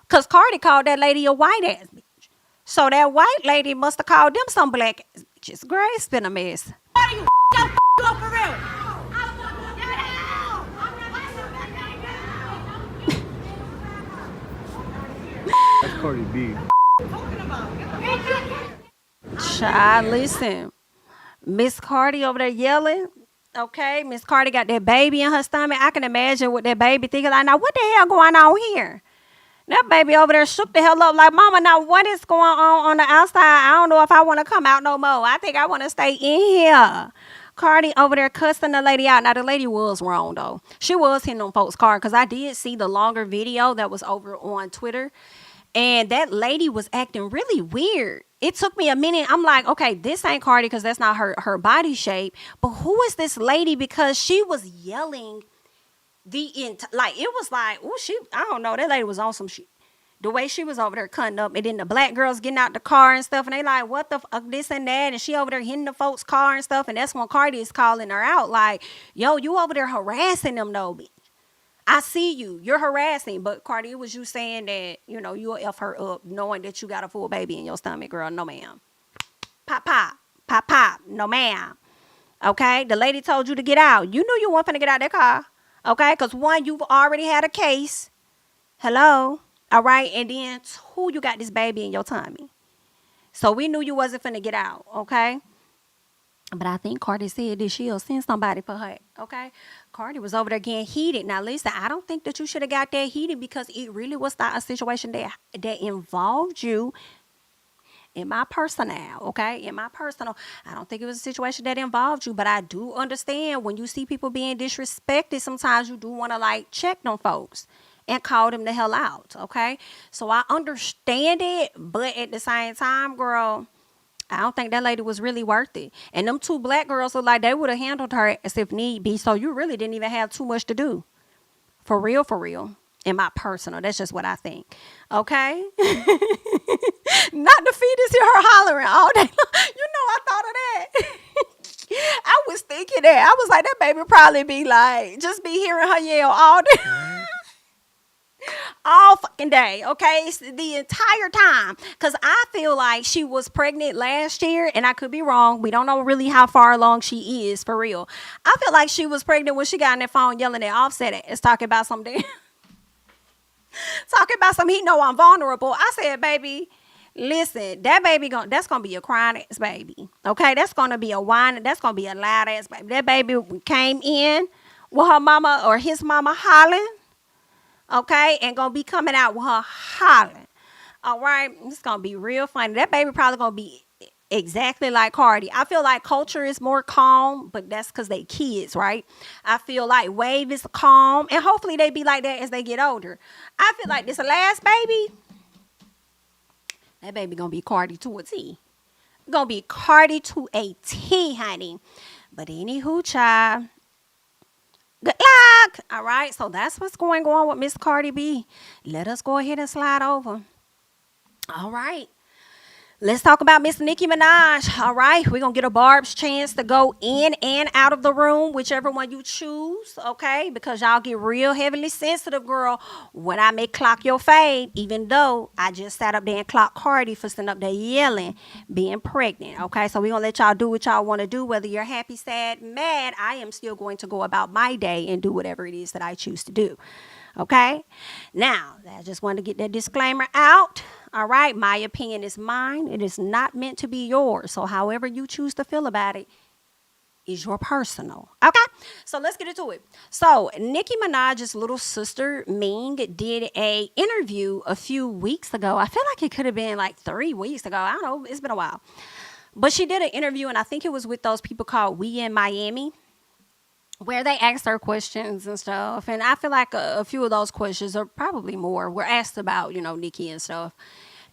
Because Cardi called that lady a white ass bitch. So that white lady must have called them some black ass bitches. Girl, it's been a mess. You up for real. That's Cardi B. Child, listen. Miss Cardi over there yelling. Okay, Miss Cardi got that baby in her stomach. I can imagine what that baby thinking. Like, now what the hell going on here? That baby over there shook the hell up like, mama, now what is going on the outside? I don't know if I want to come out no more. I think I want to stay in here. Cardi over there cussing the lady out. Now, the lady was wrong, though. She was hitting on folks' car because I did see the longer video that was over on Twitter. And that lady was acting really weird. It took me a minute. I'm like, okay, this ain't Cardi because that's not her body shape. But who is this lady? Because she was yelling it was like, oh, I don't know. That lady was on some shit. The way she was over there cutting up, and then the black girls getting out the car and stuff, and they like, what the fuck, this and that, and she over there hitting the folks' car and stuff, and that's when Cardi is calling her out, like, yo, you over there harassing them, though, bitch. I see you. You're harassing, but Cardi, it was you saying that, you know, you'll F her up knowing that you got a full baby in your stomach, girl. No, ma'am. Pop, pop. Pop, pop. No, ma'am. Okay? The lady told you to get out. You knew you weren't finna get out that car. Okay? Because one, you've already had a case. Hello? All right? And then two, you got this baby in your tummy. So we knew you wasn't finna get out. Okay? But I think Cardi said that she'll send somebody for her, okay? Cardi was over there getting heated. Now, listen, I don't think that you should have got that heated because it really was not a situation that involved you. In my personal, okay? In my personal, I don't think it was a situation that involved you. But I do understand when you see people being disrespected, sometimes you do want to, like, check them folks and call them the hell out, okay? So I understand it, but at the same time, girl, I don't think that lady was really worth it. And them two black girls look like they would have handled her as if need be. So you really didn't even have too much to do. For real, for real. In my personal. That's just what I think. Okay? Not the fetus in her hollering all day long. You know, I thought of that. I was thinking that. I was like, that baby probably be like, just be hearing her yell all day. All fucking day, okay? It's the entire time. Because I feel like she was pregnant last year, and I could be wrong. We don't know really how far along she is, for real. I feel like she was pregnant when she got on that phone yelling at Offset. It's talking about something. Talking about something, he know I'm vulnerable. I said, baby, listen, that baby, that's going to be a crying ass baby. Okay? That's going to be a whining, that's going to be a loud ass baby. That baby came in with her mama or his mama hollering. Okay, and gonna be coming out with her hollering. All right, it's gonna be real funny. That baby probably gonna be exactly like Cardi. I feel like Culture is more calm, but that's because they kids, right? I feel like Wave is calm, and hopefully they be like that as they get older. I feel like this last baby, That baby gonna be Cardi to a T. Gonna be Cardi to a T, honey. But anywho, child, good luck. All right, so that's what's going on with Miss Cardi B. Let us go ahead and slide over. All right. Let's talk about Miss Nicki Minaj. All right, we're gonna get a Barb's chance to go in and out of the room, whichever one you choose, okay? Because y'all get real heavily sensitive, girl, when I make clock your fade, even though I just sat up there and clocked Cardi for sitting up there yelling, being pregnant, okay? So we're gonna let y'all do what y'all wanna do, whether you're happy, sad, mad. I am still going to go about my day and do whatever it is that I choose to do. Okay? Now, I just wanted to get that disclaimer out. All right? My opinion is mine. It is not meant to be yours. So, however you choose to feel about it is your personal. Okay? So, let's get into it. So, Nicki Minaj's little sister, Ming, did a interview a few weeks ago. I feel like it could have been like 3 weeks ago. I don't know. It's been a while. But she did an interview, and I think it was with those people called We in Miami, where they asked her questions and stuff. And I feel like a few of those questions, or probably more, were asked about, Nicki and stuff.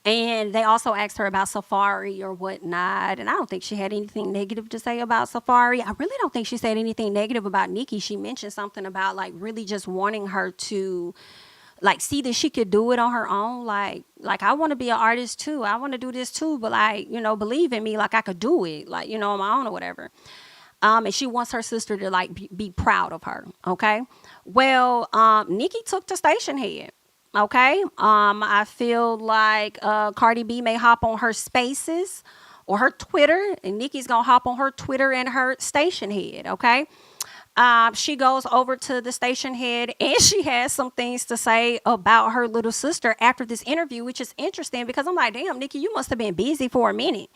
And they also asked her about Safari or whatnot. And I don't think she had anything negative to say about Safari. I really don't think she said anything negative about Nicki. She mentioned something about like really just wanting her to like see that she could do it on her own. Like I want to be an artist too. I want to do this too. But like, believe in me, like I could do it, like, on my own or whatever. And she wants her sister to like be proud of her. Okay. Well, Nicki took to station head. Okay. I feel like Cardi B may hop on her spaces or her Twitter, and Nicki's gonna hop on her Twitter and her station head. Okay. She goes over to the station head and she has some things to say about her little sister after this interview, which is interesting because I'm like, damn, Nicki, you must have been busy for a minute.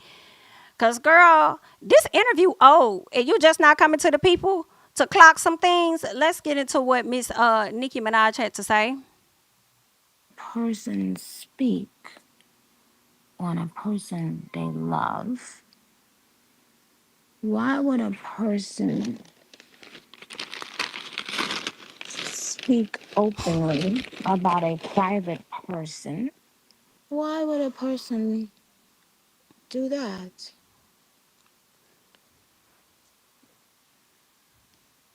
Because, girl, this interview old, and you just not coming to the people to clock some things. Let's get into what Miss Nicki Minaj had to say. Person speak on a person they love, why would a person speak openly about a private person? Why would a person do that?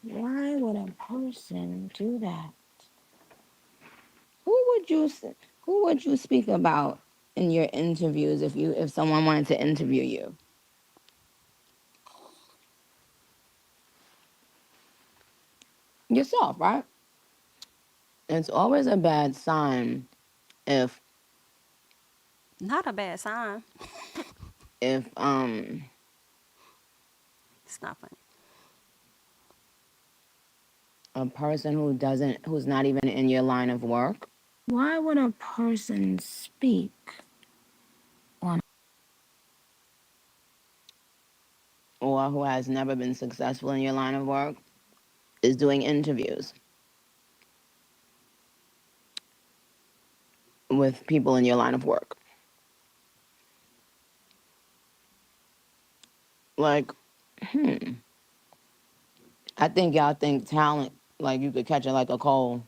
Why would a person do that? Who would you who would you speak about in your interviews if someone wanted to interview you? Yourself, right? It's always a bad sign if Not a bad sign. if It's not funny. a person who's not even in your line of work. Why would a person speak on or who has never been successful in your line of work is doing interviews with people in your line of work? Like, I think y'all think talent, like you could catch it like a cold,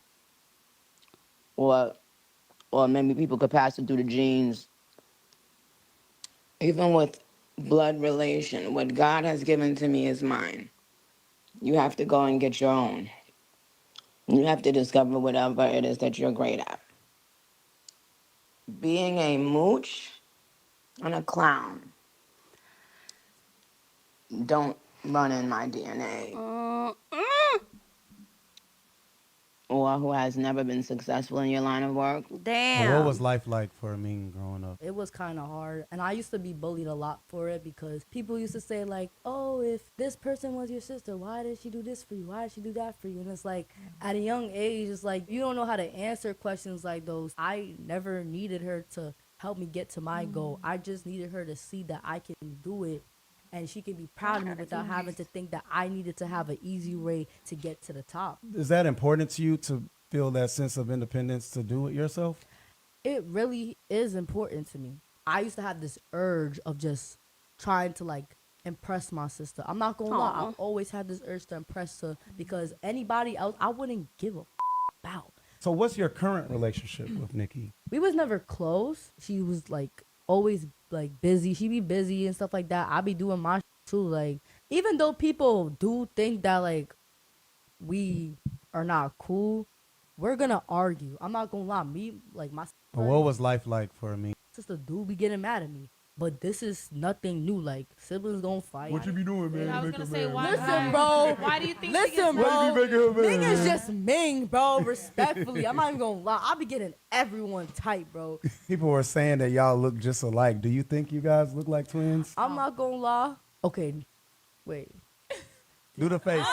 or or maybe people could pass it through the genes. Even with blood relation, what God has given to me is mine. You have to go and get your own. You have to discover whatever it is that you're great at. Being a mooch and a clown don't run in my DNA. Or who has never been successful in your line of work. Damn. What was life like for Ming growing up? It was kind of hard, and I used to be bullied a lot for it because people used to say like, oh, if this person was your sister, why did she do this for you, why did she do that for you? And it's like at a young age, it's like you don't know how to answer questions like those. I never needed her to help me get to my goal. I just needed her to see that I can do it and she can be proud of me without having to think that I needed to have an easy way to get to the top. Is that important to you to feel that sense of independence to do it yourself? It really is important to me. I used to have this urge of just trying to like impress my sister. I'm not gonna lie, I've always had this urge to impress her because anybody else I wouldn't give a about. So what's your current relationship with Nicki? We was never close. She was like always like busy. She be busy and stuff like that. I be doing my too. Like, even though people do think that like we are not cool, we're gonna argue. I'm not gonna lie. Me, like my But what was life like for me? sister do be getting mad at me. But this is nothing new. Like, siblings gonna fight. What you be doing, man? I was gonna say, why? Listen, bro. Why do you think? Listen, she gets bro. Why you be making her mad? Niggas just mean, bro. Respectfully, I'm not even gonna lie. I be getting everyone tight, bro. People were saying that y'all look just alike. Do you think you guys look like twins? I'm not gonna lie. Okay, wait. Do the face.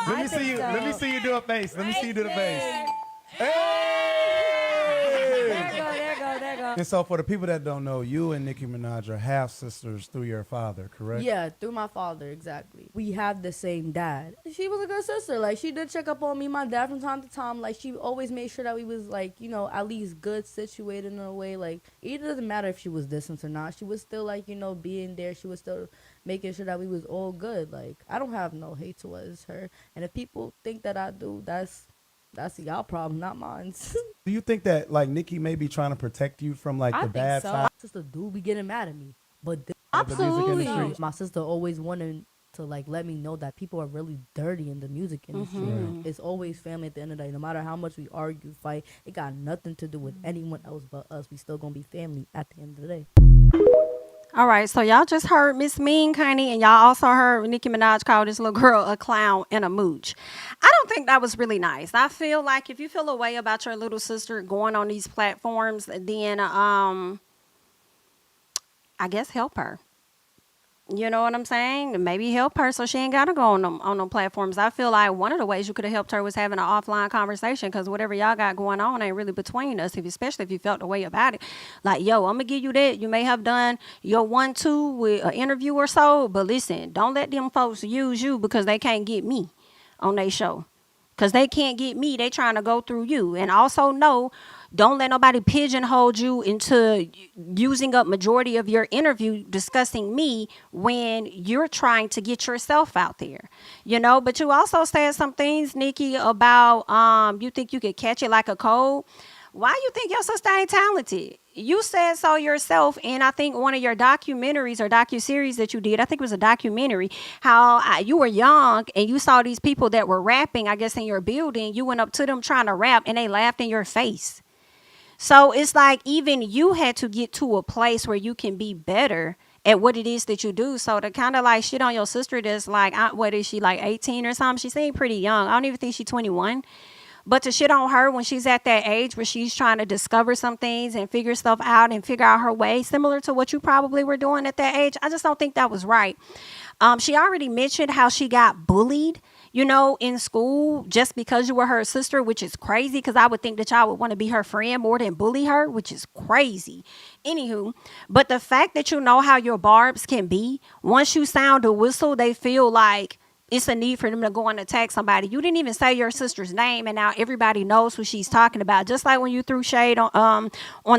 Let me see you. so. Let me see you do a face. Let me see you do the face. There go. And so, for the people that don't know, you and Nicki Minaj are half sisters through your father, correct? Yeah, through my father, exactly. We have the same dad. She was a good sister. Like, she did check up on me, my dad, from time to time. Like, she always made sure that we was, like, you know, at least good situated in a way. Like, it doesn't matter if she was distant or not. She was still, like, you know, being there. She was still making sure that we was all good. Like, I don't have no hate towards her. And if people think that I do, that's y'all problem, not mine. Do you think that like Nicki may be trying to protect you from like I the think bad so. side? My sister do be getting mad at me, but of the music absolutely, industry? my sister always wanted to like let me know that people are really dirty in the music industry. It's always family at the end of the day. No matter how much we argue, fight, it got nothing to do with anyone else but us. We still gonna be family at the end of the day. All right, so y'all just heard Miss Mean Connie, and y'all also heard Nicki Minaj call this little girl a clown and a mooch. I don't think that was really nice. I feel like if you feel a way about your little sister going on these platforms, then I guess help her. You know what I'm saying? Maybe help her so she ain't got to go on them platforms. I feel like one of the ways you could have helped her was having an offline conversation, because whatever y'all got going on ain't really between us, especially if you felt the way about it. Like, yo, I'm going to give you that. You may have done your 1-2 with an interview or so, but listen, don't let them folks use you because they can't get me on their show. Because they can't get me. They trying to go through you. And also know, don't let nobody pigeonhole you into using up majority of your interview discussing me when you're trying to get yourself out there. You know, but you also said some things, Nicki, about you think you could catch it like a cold. Why you think your sister ain't talented? You said so yourself, and I think one of your documentaries or docuseries that you did, I think it was a documentary, how you were young and you saw these people that were rapping, I guess, in your building. You went up to them trying to rap, and they laughed in your face. So it's like even you had to get to a place where you can be better at what it is that you do. So to kind of like shit on your sister that's like, what is she, like 18 or something? She seemed pretty young. I don't even think she's 21. But to shit on her when she's at that age where she's trying to discover some things and figure stuff out and figure out her way, similar to what you probably were doing at that age, I just don't think that was right. She already mentioned how she got bullied, you know, in school just because you were her sister, which is crazy, because I would think that y'all would want to be her friend more than bully her, which is crazy. Anywho, but the fact that you know how your barbs can be, once you sound a whistle, they feel like it's a need for them to go and attack somebody. You didn't even say your sister's name, and now everybody knows who she's talking about. Just like when you threw shade on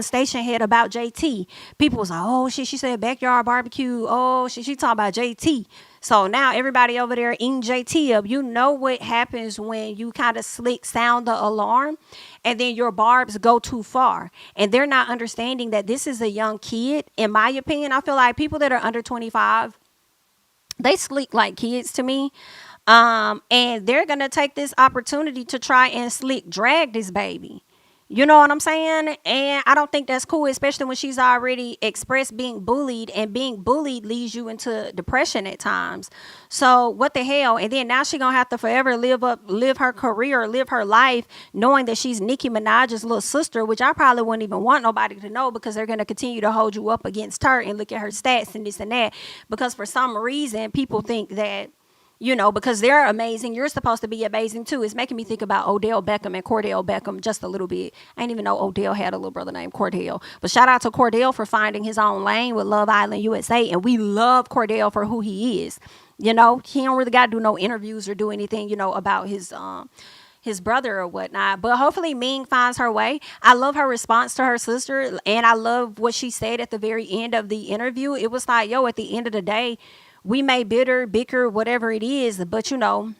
Station Head about JT. People was like, oh, shit, she said backyard barbecue. Oh, shit, she talking about JT. So now everybody over there eating JT up. You know what happens when you kind of slick sound the alarm and then your barbs go too far. And they're not understanding that this is a young kid. In my opinion, I feel like people that are under 25, they slick like kids to me. And they're going to take this opportunity to try and slick drag this baby. You know what I'm saying? And I don't think that's cool, especially when she's already expressed being bullied, and being bullied leads you into depression at times. So what the hell? And then now she's going to have to forever live her career, live her life, knowing that she's Nicki Minaj's little sister, which I probably wouldn't even want nobody to know, because they're going to continue to hold you up against her and look at her stats and this and that. Because for some reason, people think that, you know, because they're amazing, you're supposed to be amazing too. It's making me think about Odell Beckham and Cordell Beckham just a little bit. I didn't even know Odell had a little brother named Cordell. But shout out to Cordell for finding his own lane with Love Island USA. And we love Cordell for who he is. You know, he don't really got to do no interviews or do anything, you know, about his brother or whatnot. But hopefully Ming finds her way. I love her response to her sister. And I love what she said at the very end of the interview. It was like, yo, at the end of the day, we may bicker, whatever it is, but you know,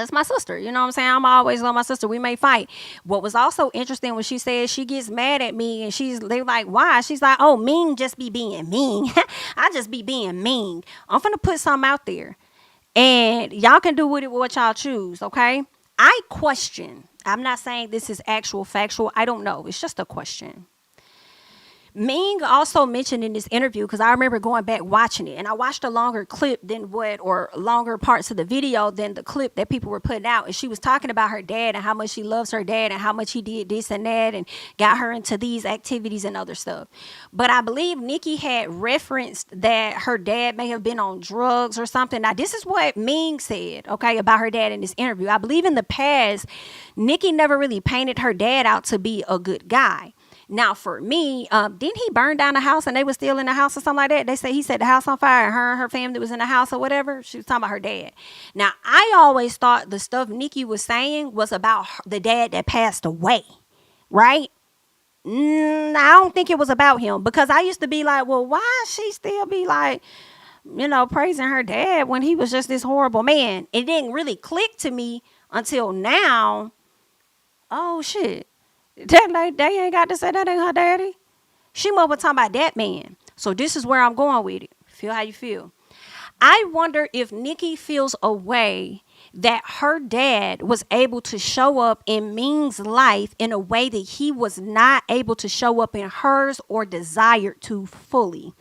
That's my sister. You know what I'm saying? I'm always love my sister. We may fight. What was also interesting when she said she gets mad at me and they're like, why? She's like, oh, mean just be being mean. I just be being mean. I'm finna put something out there. And y'all can do with it what y'all choose, okay? I question. I'm not saying this is actual factual. I don't know. It's just a question. Ming also mentioned in this interview, because I remember going back watching it, and I watched a longer clip or longer parts of the video than the clip that people were putting out. And she was talking about her dad and how much she loves her dad and how much he did this and that and got her into these activities and other stuff. But I believe Nicki had referenced that her dad may have been on drugs or something. Now, this is what Ming said, okay, about her dad in this interview. I believe in the past, Nicki never really painted her dad out to be a good guy. Now, for me, didn't he burn down the house and they were still in the house or something like that? He set the house on fire and her family was in the house or whatever. She was talking about her dad. Now, I always thought the stuff Nicki was saying was about the dad that passed away, right? I don't think it was about him, because I used to be like, well, why she still be like, praising her dad when he was just this horrible man? It didn't really click to me until now. Oh, shit. They ain't got to say that ain't her daddy. She mother talking about that man. So this is where I'm going with it. Feel how you feel. I wonder if Nicki feels a way that her dad was able to show up in Ming's life in a way that he was not able to show up in hers or desired to fully.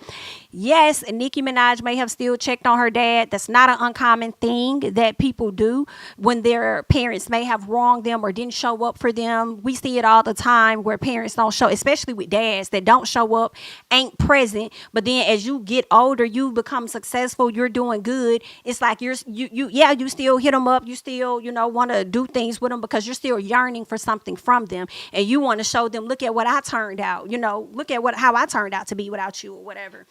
Yes, Nicki Minaj may have still checked on her dad. That's not an uncommon thing that people do when their parents may have wronged them or didn't show up for them. We see it all the time where parents don't show, especially with dads that don't show up, ain't present. But then as you get older, you become successful, you're doing good. It's like you still hit them up. You still, want to do things with them because you're still yearning for something from them. And you want to show them, look at what I turned out, look at how I turned out to be without you or whatever.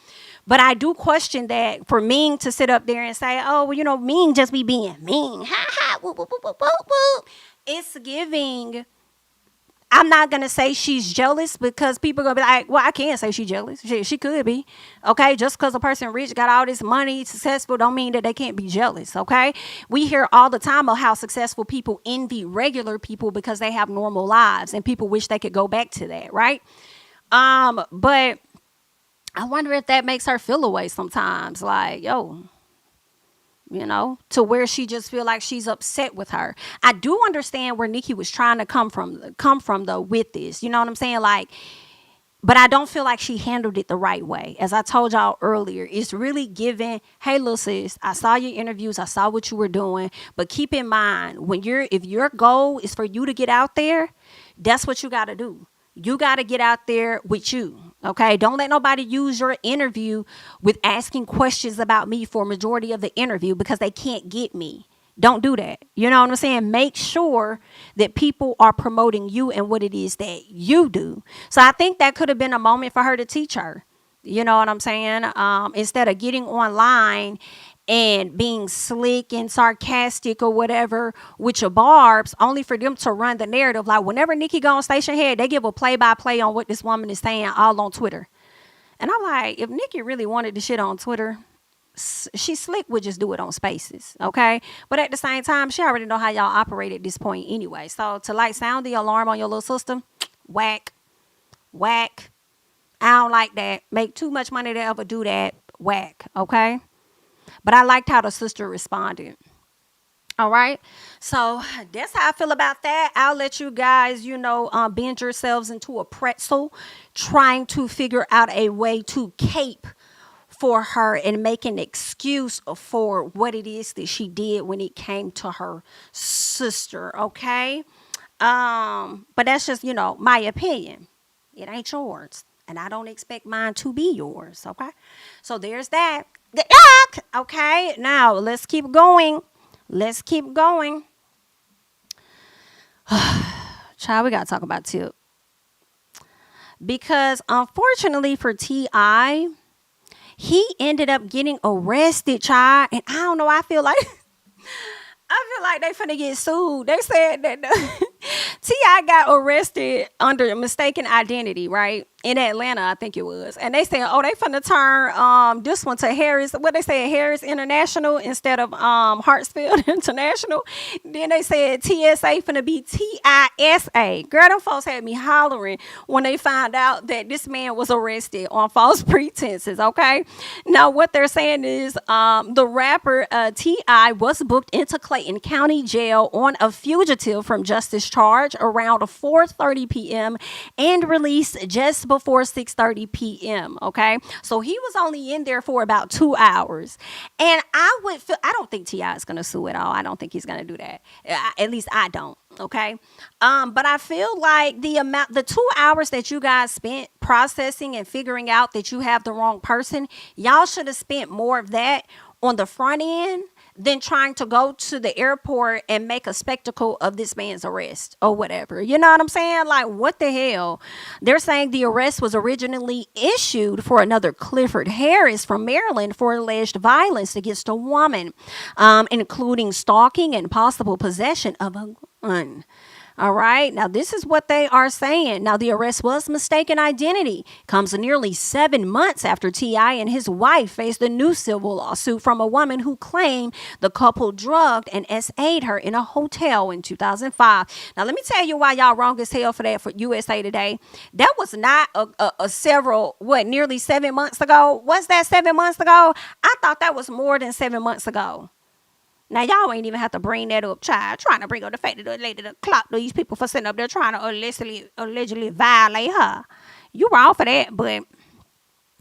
But I do question that for Ming to sit up there and say, oh, well, Ming just be being mean. Ha ha, whoop, whoop, whoop, whoop, whoop. It's giving. I'm not going to say she's jealous, because people are going to be like, well, I can't say she's jealous. She could be. Okay. Just because a person rich got all this money, successful, don't mean that they can't be jealous. Okay. We hear all the time of how successful people envy regular people because they have normal lives and people wish they could go back to that. Right. But I wonder if that makes her feel away sometimes, like, to where she just feel like she's upset with her. I do understand where Nicki was trying to come from though with this. You know what I'm saying? Like, but I don't feel like she handled it the right way. As I told y'all earlier, it's really giving, hey, little sis, I saw your interviews, I saw what you were doing, but keep in mind, if your goal is for you to get out there, that's what you got to do. You got to get out there with you. Okay. Don't let nobody use your interview with asking questions about me for a majority of the interview, because they can't get me. Don't do that. You know what I'm saying? Make sure that people are promoting you and what it is that you do. So I think that could have been a moment for her to teach her. You know what I'm saying? Instead of getting online and being slick and sarcastic or whatever with your barbs, only for them to run the narrative. Like whenever Nicki go on Station Head, they give a play-by-play on what this woman is saying all on Twitter. And I'm like, if Nicki really wanted the shit on Twitter, she slick would just do it on Spaces, okay? But at the same time, she already know how y'all operate at this point anyway. So to sound the alarm on your little sister, whack. I don't like that. Make too much money to ever do that. Whack, okay? But I liked how the sister responded. All right. So that's how I feel about that. I'll let you guys, bend yourselves into a pretzel, trying to figure out a way to cape for her and make an excuse for what it is that she did when it came to her sister. Okay. But that's just, my opinion. It ain't yours. And I don't expect mine to be yours. Okay. So there's that. Okay, now let's keep going. Child, we gotta talk about Tip, because unfortunately for T.I., he ended up getting arrested, child. And I don't know, I feel like they finna get sued. They said that T.I. got arrested under mistaken identity, right? In Atlanta, I think it was. And they said, oh, they finna turn this one to Harris. What they said, Harris International instead of Hartsfield International. Then they said TSA finna be TISA. Girl, them folks had me hollering when they found out that this man was arrested on false pretenses, okay? Now, what they're saying is the rapper T.I. was booked into Clayton County Jail on a fugitive from justice charge around 4:30 p.m. and released just before 6:30 p.m. Okay, so he was only in there for about 2 hours, and I don't think T.I. is gonna sue at all. I don't think he's gonna do that. At least I don't. Okay, but I feel like the 2 hours that you guys spent processing and figuring out that you have the wrong person, y'all should have spent more of that on the front end than trying to go to the airport and make a spectacle of this man's arrest or whatever. You know what I'm saying? Like, what the hell? They're saying the arrest was originally issued for another Clifford Harris from Maryland for alleged violence against a woman, including stalking and possible possession of a gun. All right. Now, this is what they are saying. Now, the arrest was mistaken identity. Comes nearly 7 months after T.I. and his wife faced a new civil lawsuit from a woman who claimed the couple drugged and SA'd her in a hotel in 2005. Now, let me tell you why y'all wrong as hell for that for USA Today. That was not nearly 7 months ago? Was that 7 months ago? I thought that was more than 7 months ago. Now, y'all ain't even have to bring that up, child. Trying to bring up the fact that the lady that clocked these people for sitting up there trying to allegedly violate her. You wrong for that, but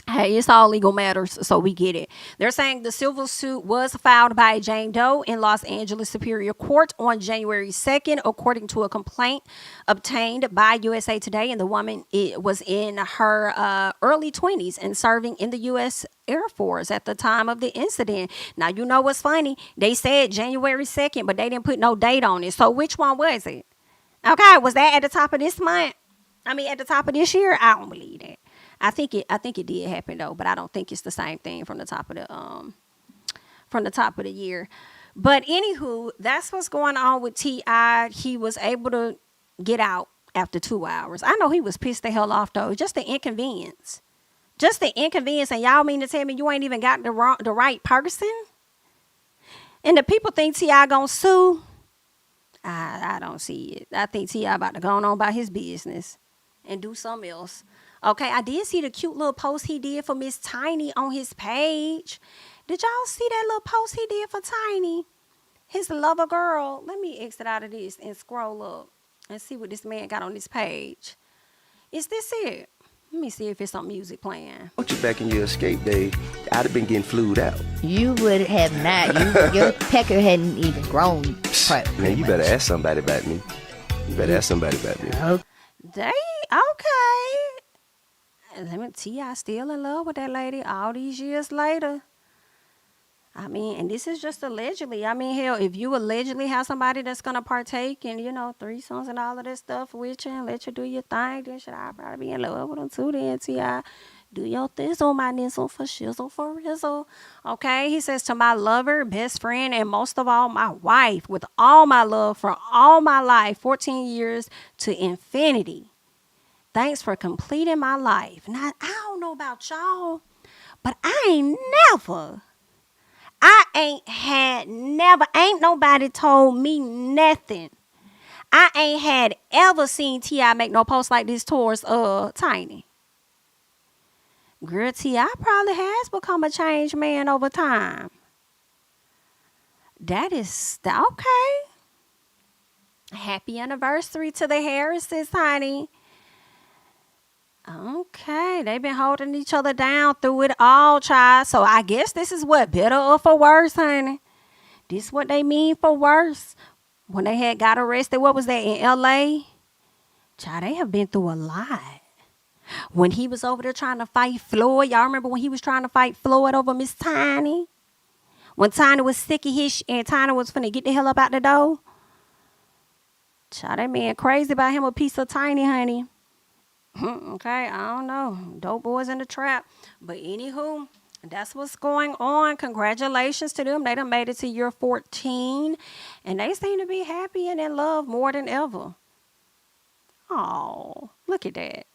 hey, it's all legal matters, so we get it. They're saying the civil suit was filed by Jane Doe in Los Angeles Superior Court on January 2nd, according to a complaint obtained by USA Today. And the woman was in her early 20s and serving in the U.S. Air Force at the time of the incident. Now, you know what's funny? They said January 2nd, but they didn't put no date on it. So which one was it? Okay, was that at the top of this month? At the top of this year? I don't believe that. I think it did happen though, but I don't think it's the same thing from the top of the year. But anywho, that's what's going on with T.I. He was able to get out after 2 hours. I know he was pissed the hell off though. Just the inconvenience. And y'all mean to tell me you ain't even got the right person? And the people think T.I. gonna sue? I don't see it. I think T.I. about to go on about his business and do something else. Okay, I did see the cute little post he did for Miss Tiny on his page. Did y'all see that little post he did for Tiny? His lover girl. Let me exit out of this and scroll up and see what this man got on his page. Is this it? Let me see if it's some music playing. Put you back in your escape day, I'd have been getting flued out. You would have not. Your pecker hadn't even grown. Man, you better ask somebody about me. Okay. T.I. still in love with that lady all these years later. And this is just allegedly. Hell, if you allegedly have somebody that's going to partake in, threesomes and all of this stuff with you and let you do your thing, then should I probably be in love with them too then, T.I.? Do your thizzle, my nizzle, for shizzle, for rizzle. Okay, he says, to my lover, best friend, and most of all, my wife, with all my love for all my life, 14 years to infinity. Thanks for completing my life. Now, I don't know about y'all, but ain't nobody told me nothing. I ain't had ever seen T.I. make no post like this towards Tiny. Girl, T.I. probably has become a changed man over time. That is okay. Happy anniversary to the Harrises, honey. Okay, they've been holding each other down through it all, child. So I guess this is what, better or for worse, honey? This what they mean for worse. When they had got arrested, what was that, in L.A.? Child, they have been through a lot. When he was over there trying to fight Floyd, y'all remember when he was trying to fight Floyd over Miss Tiny? When Tiny was sick of his and Tiny was finna get the hell up out the door? Child, that man crazy about him a piece of Tiny, honey. Okay, I don't know. Dope boys in the trap. But anywho, that's what's going on. Congratulations to them. They done made it to year 14. And they seem to be happy and in love more than ever. Oh, look at that.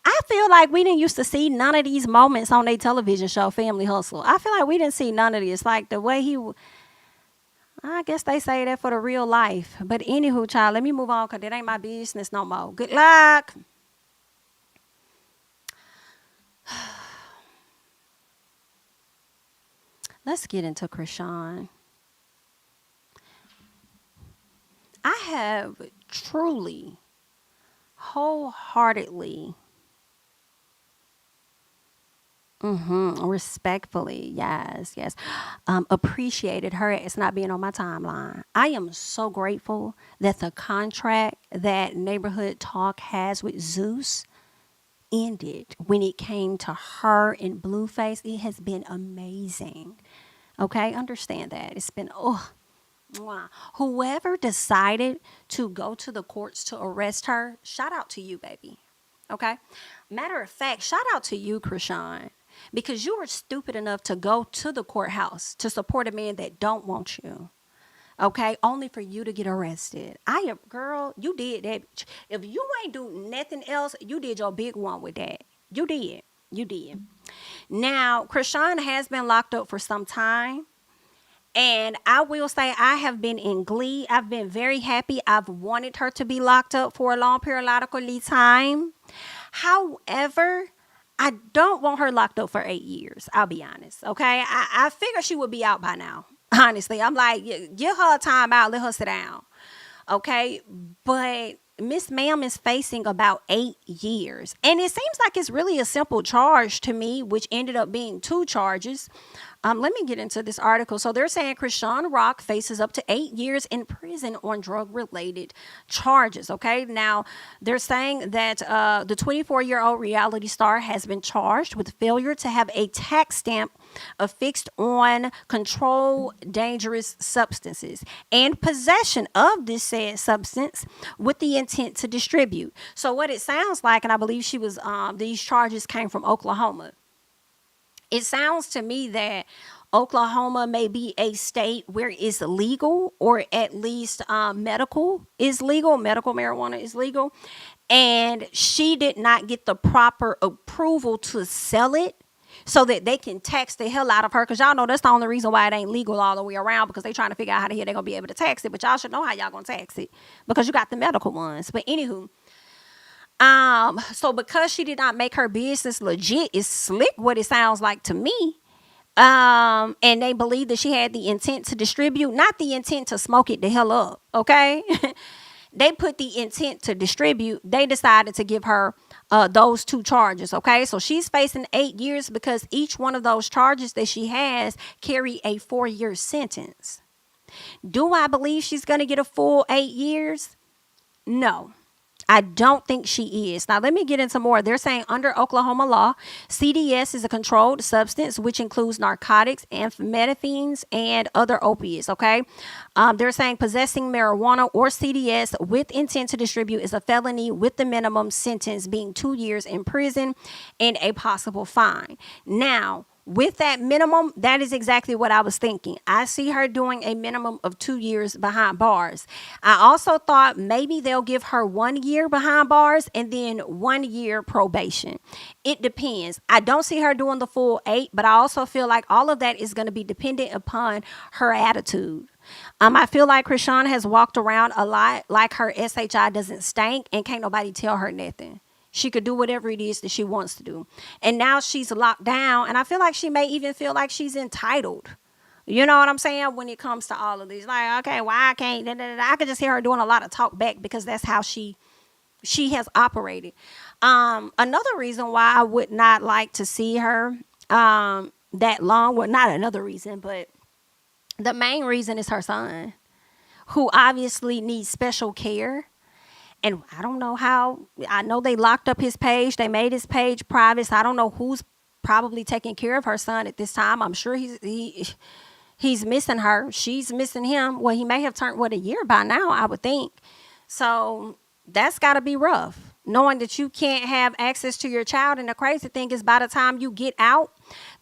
I feel like we didn't used to see none of these moments on their television show, Family Hustle. I feel like we didn't see none of this. Like the way I guess they say that for the real life. But anywho, child, let me move on because it ain't my business no more. Good luck. Let's get into Chrisean. I have truly, wholeheartedly, respectfully, yes, appreciated her as not being on my timeline. I am so grateful that the contract that Neighborhood Talk has with Zeus ended when it came to her and Blueface. It has been amazing. Okay, understand that. It's been, mwah. Whoever decided to go to the courts to arrest her, shout out to you, baby. Okay? Matter of fact, shout out to you, Chrisean, because you were stupid enough to go to the courthouse to support a man that don't want you. Okay? Only for you to get arrested. Girl, you did that. If you ain't do nothing else, you did your big one with that. You did. You did. Now, Chrisean has been locked up for some time. And I will say I have been in glee. I've been very happy. I've wanted her to be locked up for a long periodical time. However, I don't want her locked up for 8 years. I'll be honest. Okay. I figure she would be out by now. Honestly, I'm like, give her a time out. Let her sit down. Okay. But Miss Ma'am is facing about 8 years. And it seems like it's really a simple charge to me, which ended up being 2 charges. Let me get into this article. So they're saying Chrisean Rock faces up to 8 years in prison on drug-related charges. Okay, now they're saying that the 24-year-old reality star has been charged with failure to have a tax stamp affixed on controlled dangerous substances and possession of this said substance with the intent to distribute. So what it sounds like, and I believe these charges came from Oklahoma. It sounds to me that Oklahoma may be a state where it's legal, or at least medical is legal. Medical marijuana is legal. And she did not get the proper approval to sell it so that they can tax the hell out of her. Because y'all know that's the only reason why it ain't legal all the way around, because they trying to figure out how the hell they're going to be able to tax it. But y'all should know how y'all going to tax it because you got the medical ones. But anywho. So because she did not make her business legit, it's slick what it sounds like to me. And they believe that she had the intent to distribute, not the intent to smoke it the hell up. Okay. They put the intent to distribute. They decided to give her those 2 charges. Okay. So she's facing 8 years because each one of those charges that she has carry a 4-year sentence. Do I believe she's going to get a full 8 years? No. I don't think she is. Now, let me get into more. They're saying under Oklahoma law, CDS is a controlled substance, which includes narcotics, amphetamines, and other opiates, okay? They're saying possessing marijuana or CDS with intent to distribute is a felony with the minimum sentence being 2 years in prison and a possible fine. Now, with that minimum, that is exactly what I was thinking. I see her doing a minimum of 2 years behind bars. I also thought maybe they'll give her 1 year behind bars and then 1 year probation. It depends. I don't see her doing the full 8, but I also feel like all of that is going to be dependent upon her attitude. I feel like Chrisean has walked around a lot like her SHI doesn't stink and can't nobody tell her nothing. She could do whatever it is that she wants to do. And now she's locked down. And I feel like she may even feel like she's entitled. You know what I'm saying? When it comes to all of these. Like, okay, why I can't? I could just hear her doing a lot of talk back because that's how she has operated. Another reason why I would not like to see her that long. Well, not another reason, but the main reason is her son, who obviously needs special care. And I don't know how. I know they locked up his page. They made his page private. So I don't know who's probably taking care of her son at this time. I'm sure he's missing her. She's missing him. Well, he may have turned, a year by now, I would think. So that's got to be rough, knowing that you can't have access to your child. And the crazy thing is by the time you get out,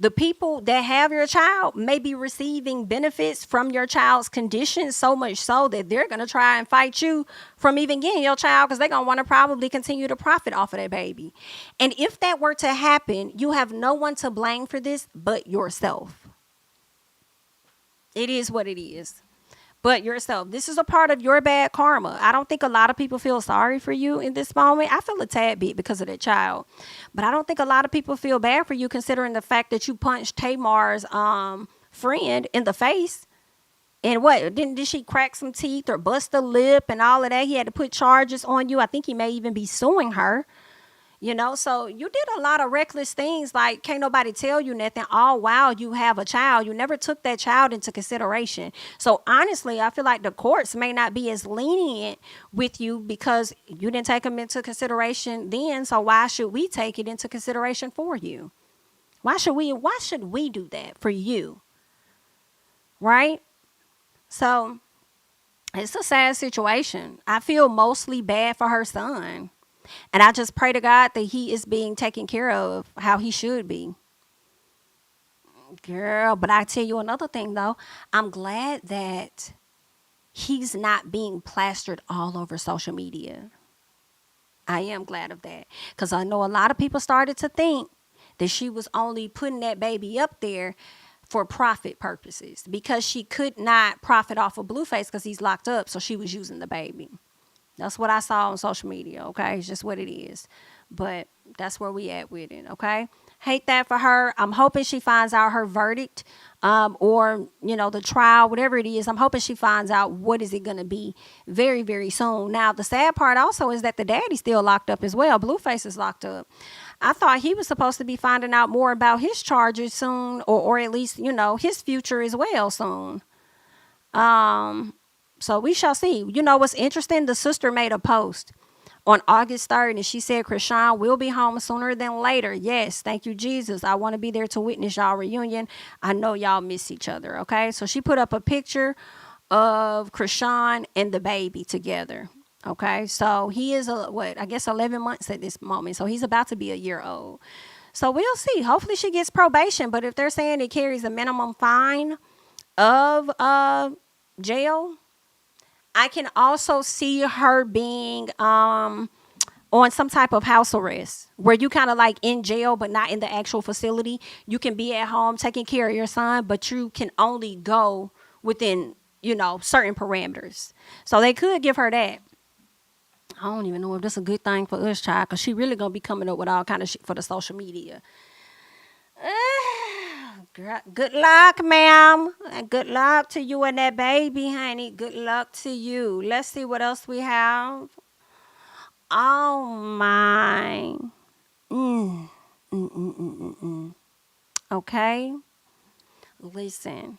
The people that have your child may be receiving benefits from your child's condition, so much so that they're going to try and fight you from even getting your child because they're going to want to probably continue to profit off of that baby. And if that were to happen, you have no one to blame for this but yourself. It is what it is. But yourself. This is a part of your bad karma. I don't think a lot of people feel sorry for you in this moment. I feel a tad bit because of that child. But I don't think a lot of people feel bad for you considering the fact that you punched Tamar's friend in the face. And what? Did she crack some teeth or bust a lip and all of that? He had to put charges on you. I think he may even be suing her. You know, so you did a lot of reckless things. Like, can't nobody tell you nothing all while you have a child. You never took that child into consideration. So honestly, I feel like the courts may not be as lenient with you because you didn't take them into consideration then. So why should we take it into consideration for you? Why should we do that for you? Right? So it's a sad situation. I feel mostly bad for her son. And I just pray to God that he is being taken care of how he should be. Girl, but I tell you another thing, though. I'm glad that he's not being plastered all over social media. I am glad of that. Because I know a lot of people started to think that she was only putting that baby up there for profit purposes. Because she could not profit off of Blueface because he's locked up. So she was using the baby. That's what I saw on social media, okay? It's just what it is. But that's where we at with it, okay? Hate that for her. I'm hoping she finds out her verdict or, you know, the trial, whatever it is. I'm hoping she finds out what is it going to be very, very soon. Now, the sad part also is that the daddy's still locked up as well. Blueface is locked up. I thought he was supposed to be finding out more about his charges soon or at least, you know, his future as well soon. So we shall see. You know what's interesting? The sister made a post on August 3rd and she said Chrisean will be home sooner than later. Yes, thank you, Jesus. I want to be there to witness y'all reunion. I know y'all miss each other, okay? So she put up a picture of Chrisean and the baby together, okay? So he is, I guess 11 months at this moment. So he's about to be a year old. So we'll see. Hopefully she gets probation. But if they're saying it carries a minimum fine of jail, I can also see her being on some type of house arrest where you kind of like in jail, but not in the actual facility. You can be at home taking care of your son, but you can only go within, you know, certain parameters. So they could give her that. I don't even know if that's a good thing for us, child, because she really going to be coming up with all kind of shit for the social media. Girl, good luck, ma'am. And good luck to you and that baby, honey. Good luck to you. Let's see what else we have. Oh, my. Okay. Listen.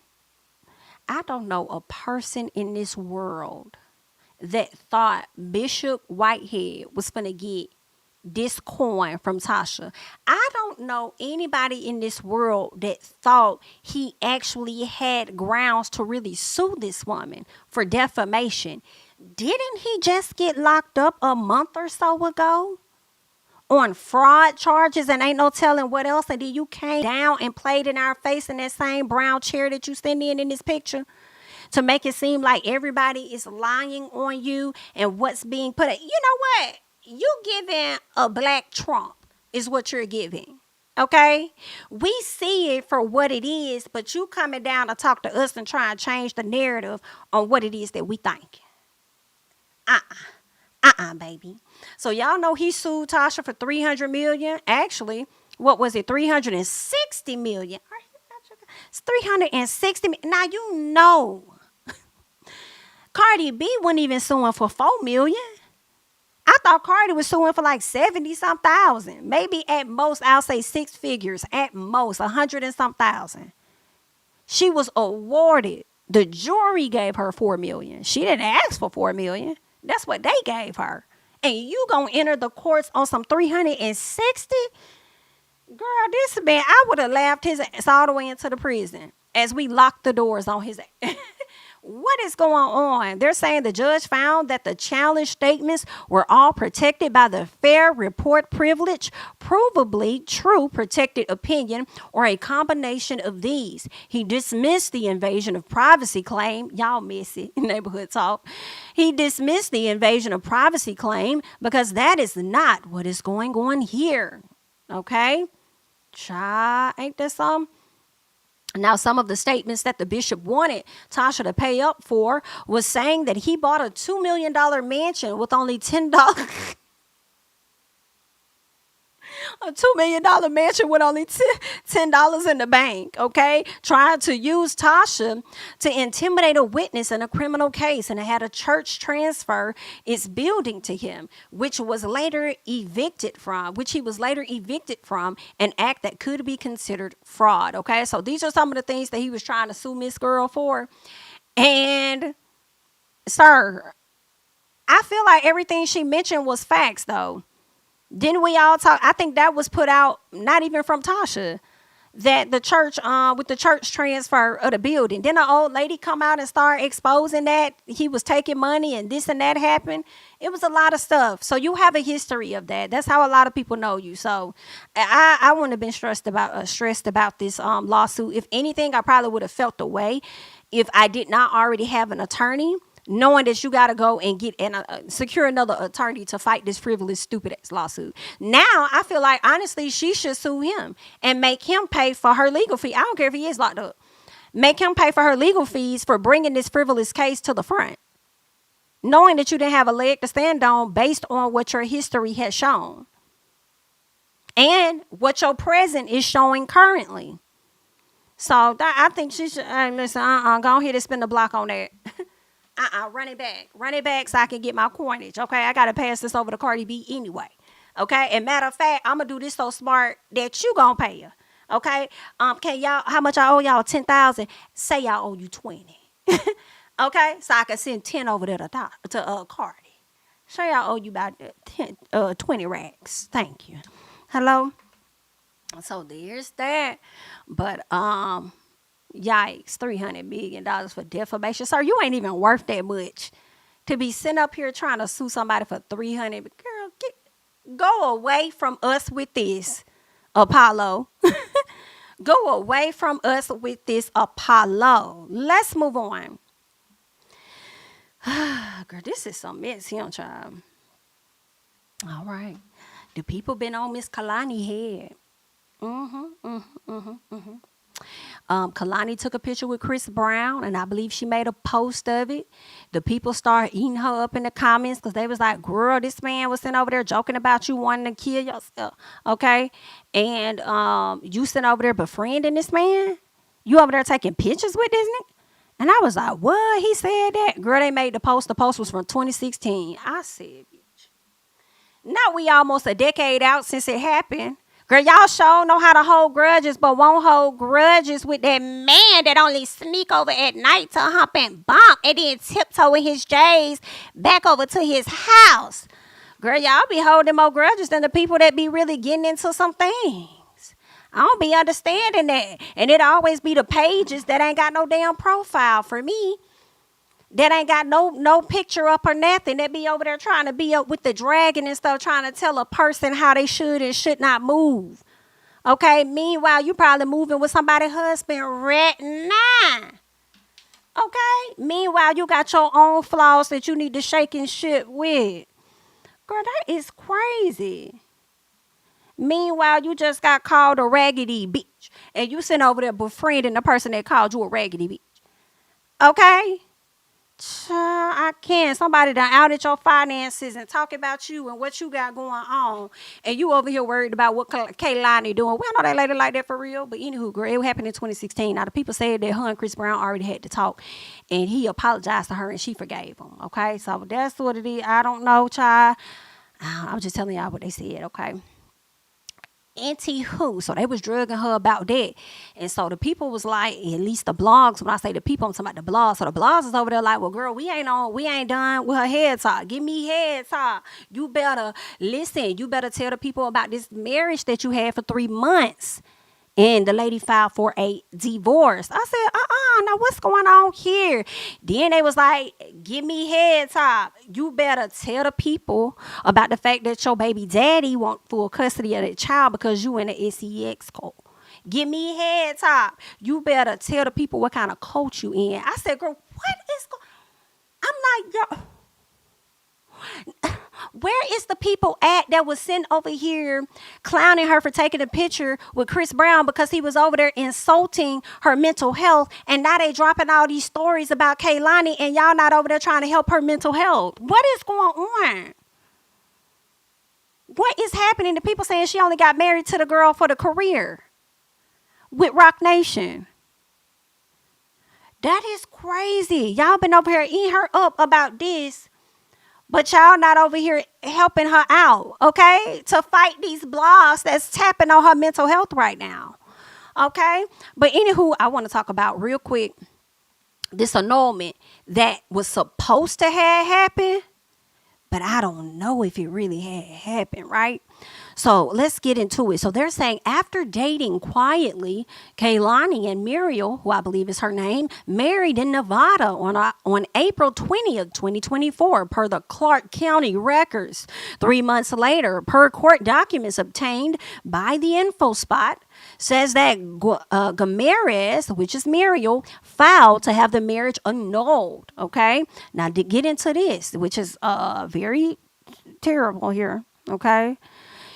I don't know a person in this world that thought Bishop Whitehead was finna get this coin from Tasha. I don't know anybody in this world that thought he actually had grounds to really sue this woman for defamation. Didn't he just get locked up a month or so ago on fraud charges and ain't no telling what else? And then you came down and played in our face in that same brown chair that you stand in this picture to make it seem like everybody is lying on you and what's being put. You know what? You giving a black Trump is what you're giving. Okay? We see it for what it is, but you coming down to talk to us and try and change the narrative on what it is that we think. Baby. So y'all know he sued Tasha for $300 million. Actually, what was it? $360 million. It's $360 million. Now you know Cardi B wasn't even suing for $4 million. I thought Cardi was suing for like 70-some thousand. Maybe at most, I'll say 6 figures. At most, 100 and some thousand. She was awarded. The jury gave her $4 million. She didn't ask for $4 million. That's what they gave her. And you gonna enter the courts on some 360? Girl, this man, I would have laughed his ass all the way into the prison as we locked the doors on his ass. What is going on? They're saying the judge found that the challenge statements were all protected by the fair report privilege, provably true protected opinion, or a combination of these. He dismissed the invasion of privacy claim. Y'all messy neighborhood talk. He dismissed the invasion of privacy claim because that is not what is going on here. Okay? Ain't that something? Now, some of the statements that the bishop wanted Tasha to pay up for was saying that he bought a $2 million mansion with only $10. A $2 million mansion with only $10 in the bank, okay? Trying to use Tasha to intimidate a witness in a criminal case, and it had a church transfer its building to him, which he was later evicted from, an act that could be considered fraud, okay? So these are some of the things that he was trying to sue Miss Girl for. And, sir, I feel like everything she mentioned was facts, though. Didn't we all talk? I think that was put out, not even from Tasha, that the church, with the church transfer of the building. Then the old lady come out and start exposing that he was taking money and this and that happened. It was a lot of stuff. So you have a history of that. That's how a lot of people know you. So I wouldn't have been stressed about this lawsuit. If anything, I probably would have felt the way if I did not already have an attorney, knowing that you got to go and get and secure another attorney to fight this frivolous, stupid ass lawsuit. Now, I feel like, honestly, she should sue him and make him pay for her legal fee. I don't care if he is locked up. Make him pay for her legal fees for bringing this frivolous case to the front, knowing that you didn't have a leg to stand on based on what your history has shown and what your present is showing currently. So I think she should, listen, go ahead and spin the block on that. Run it back so I can get my coinage. Okay, I gotta pass this over to Cardi B anyway. Okay, and matter of fact, I'm gonna do this so smart that you gonna pay her. Okay, can y'all, how much I owe y'all? 10,000. Say y'all owe you 20. Okay, so I can send 10 over there to Cardi. Say y'all owe you about 20 racks. Thank you. Hello. So there's that. But yikes, $300 million for defamation. Sir, you ain't even worth that much to be sitting up here trying to sue somebody for $300. Girl, go away from us with this, Apollo. Go away from us with this, Apollo. Let's move on. Girl, this is some mess here, child. All right. The people been on Miss Kehlani head. Kehlani took a picture with Chris Brown, and I believe she made a post of it. The people started eating her up in the comments because they was like, girl, this man was sitting over there joking about you wanting to kill yourself, okay? And you sitting over there befriending this man? You over there taking pictures with this nigga? And I was like, what? He said that? Girl, they made the post. The post was from 2016. I said, bitch. Now we almost a decade out since it happened. Girl, y'all sure know how to hold grudges, but won't hold grudges with that man that only sneak over at night to hump and bump and then tiptoe in his J's back over to his house. Girl, y'all be holding more grudges than the people that be really getting into some things. I don't be understanding that. And it always be the pages that ain't got no damn profile for me. That ain't got no picture up or nothing. That be over there trying to be up with the dragon and stuff, trying to tell a person how they should and should not move. Okay? Meanwhile, you probably moving with somebody's husband right now. Okay? Meanwhile, you got your own flaws that you need to shake and shit with. Girl, that is crazy. Meanwhile, you just got called a raggedy bitch. And you sitting over there befriending the person that called you a raggedy bitch. Okay? I can't. Somebody done outed your finances and talk about you and what you got going on. And you over here worried about what Kehlani doing. We don't know that lady like that for real. But anywho, girl, it happened in 2016. Now, the people said that her and Chris Brown already had to talk. And he apologized to her and she forgave him. Okay? So that's what it is. I don't know, child. I'm just telling y'all what they said, okay? Anti-who? So they was drugging her about that. And so the people was like, at least the blogs, when I say the people, I'm talking about the blogs. So the blogs is over there like, well, girl, we ain't done with her head talk. Give me head talk. You better listen. You better tell the people about this marriage that you had for 3 months. And the lady filed for a divorce. I said, now what's going on here? Then they was like, give me head top. You better tell the people about the fact that your baby daddy want full custody of the child because you in the SEX cult. Give me head top. You better tell the people what kind of cult you in. I said, girl, what is going? I'm like, yo. Where is the people at that was sent over here clowning her for taking a picture with Chris Brown because he was over there insulting her mental health, and now they dropping all these stories about Kehlani and y'all not over there trying to help her mental health? What is going on? What is happening? The people saying she only got married to the girl for the career with Rock Nation. That is crazy. Y'all been over here eating her up about this. But y'all not over here helping her out, okay? To fight these blogs that's tapping on her mental health right now, okay? But anywho, I want to talk about real quick this annulment that was supposed to have happened, but I don't know if it really had happened, right? So let's get into it. So they're saying after dating quietly, Kehlani and Muriel, who I believe is her name, married in Nevada on April 20th, 2024, per the Clark County records. 3 months later, per court documents obtained by the info spot, says that Gamarez, which is Muriel, filed to have the marriage annulled. Okay, now to get into this, which is very terrible here. Okay.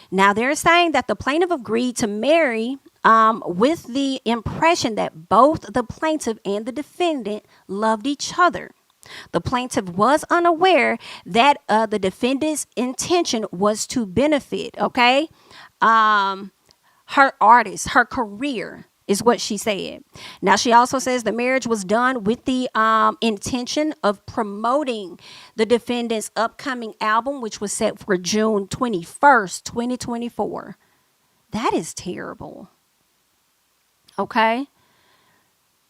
Now, they're saying that the plaintiff agreed to marry with the impression that both the plaintiff and the defendant loved each other. The plaintiff was unaware that the defendant's intention was to benefit, okay, her artist, her career, is what she said. Now, she also says the marriage was done with the intention of promoting the defendant's upcoming album, which was set for June 21st, 2024. That is terrible. Okay.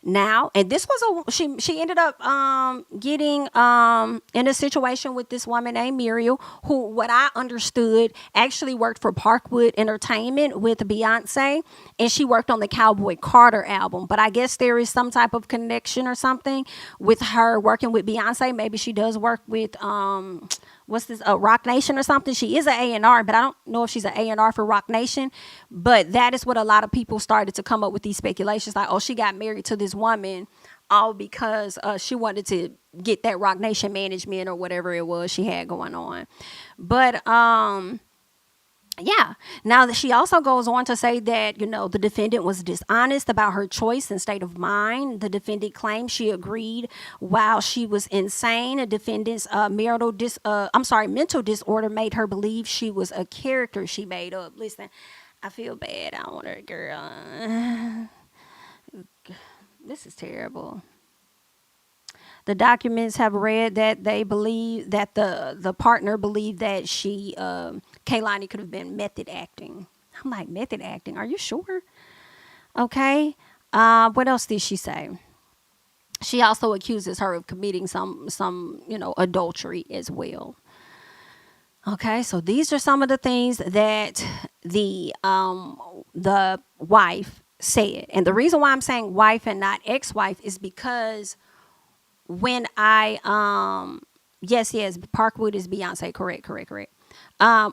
Now, and this was she ended up getting in a situation with this woman named Muriel, who, what I understood, actually worked for Parkwood Entertainment with Beyonce, and she worked on the Cowboy Carter album. But I guess there is some type of connection or something with her working with Beyonce. Maybe she does work with Rock Nation or something. She is an A&R, but I don't know if she's an A&R for Rock Nation. But that is what a lot of people started to come up with these speculations, like, oh, she got married to this woman all because she wanted to get that Rock Nation management or whatever it was she had going on. But yeah. Now that she also goes on to say that, the defendant was dishonest about her choice and state of mind. The defendant claimed she agreed while she was insane. A defendant's mental disorder made her believe she was a character she made up. Listen, I feel bad. I want her, girl. This is terrible. The documents have read that they believe that the partner believed that Kehlani could have been method acting. I'm like, method acting? Are you sure? Okay. What else did she say? She also accuses her of committing some adultery as well. Okay, so these are some of the things that the wife said. And the reason why I'm saying wife and not ex-wife is because when I yes, Parkwood is Beyonce, correct.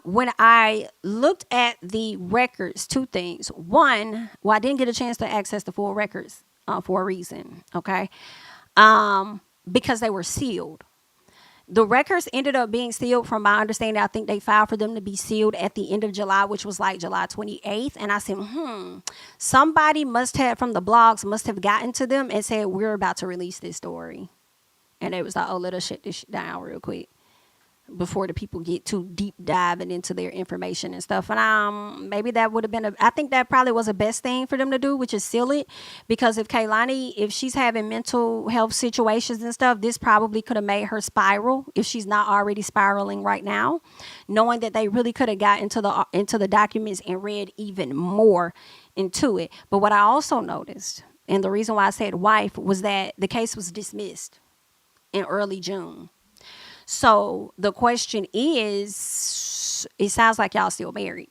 When I looked at the records, two things. One, I didn't get a chance to access the full records for a reason, okay? Because they were sealed. The records ended up being sealed from my understanding. I think they filed for them to be sealed at the end of July, which was like July 28th. And I said, somebody from the blogs must have gotten to them and said, we're about to release this story. And they was like, oh, let us shut this down real quick before the people get too deep diving into their information and stuff. And maybe that would have been I think that probably was the best thing for them to do, which is seal it. Because if Kehlani, if she's having mental health situations and stuff, this probably could have made her spiral if she's not already spiraling right now, knowing that they really could have got into the documents and read even more into it. But what I also noticed, and the reason why I said wife, was that the case was dismissed in early June. So the question is, it sounds like y'all still married.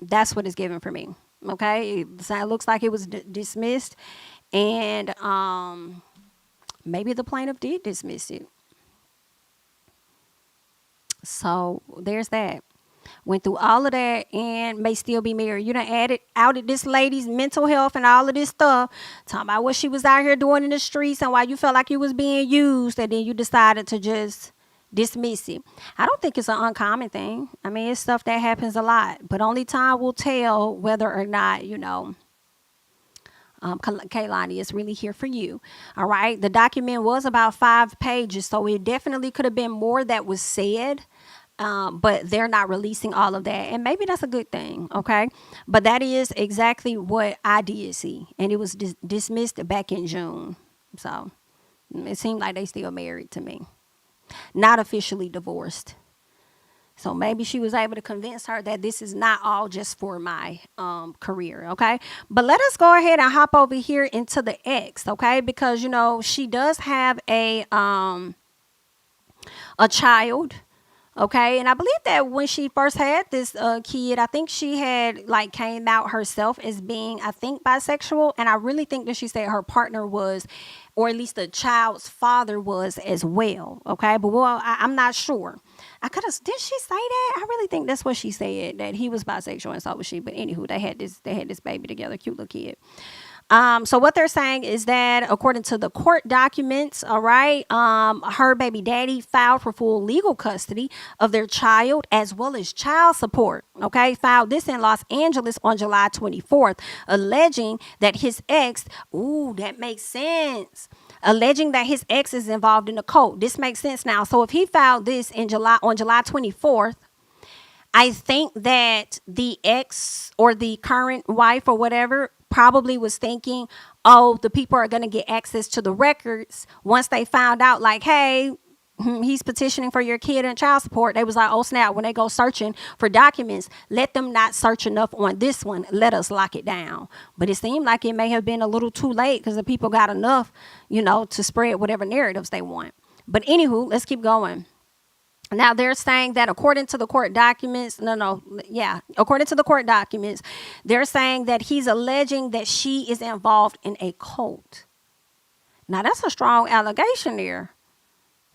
That's what it's giving for me. Okay, it looks like it was dismissed, and maybe the plaintiff did dismiss it. So there's that. Went through all of that and may still be married. You done outed this lady's mental health and all of this stuff, talking about what she was out here doing in the streets and why you felt like you was being used, and then you decided to just dismiss it. I don't think it's an uncommon thing. I mean, it's stuff that happens a lot, but only time will tell whether or not, Kehlani is really here for you. All right. The document was about 5 pages, so it definitely could have been more that was said. But they're not releasing all of that, and maybe that's a good thing. Okay, but that is exactly what I did see, and it was dismissed back in June. So it seemed like they still married to me, not officially divorced. So maybe she was able to convince her that this is not all just for my career, okay? But let us go ahead and hop over here into the ex, okay? Because she does have a child. Okay, and I believe that when she first had this kid, I think she had came out herself as being, I think, bisexual, and I really think that she said her partner was, or at least the child's father was as well. Okay, but I'm not sure. Did she say that? I really think that's what she said, that he was bisexual and so was she. But anywho, they had this baby together, cute little kid. So what they're saying is that according to the court documents, all right, her baby daddy filed for full legal custody of their child as well as child support. Okay, filed this in Los Angeles on July 24th, alleging that his ex, that makes sense. Alleging that his ex is involved in the cult. This makes sense now. So if he filed this on July 24th, I think that the ex or the current wife or whatever probably was thinking, oh, the people are going to get access to the records once they found out, hey, he's petitioning for your kid and child support. They was like, oh, snap, when they go searching for documents, let them not search enough on this one. Let us lock it down. But it seemed like it may have been a little too late because the people got enough, to spread whatever narratives they want. But anywho, let's keep going. Now, they're saying that according to the court documents, according to the court documents, they're saying that he's alleging that she is involved in a cult. Now, that's a strong allegation there.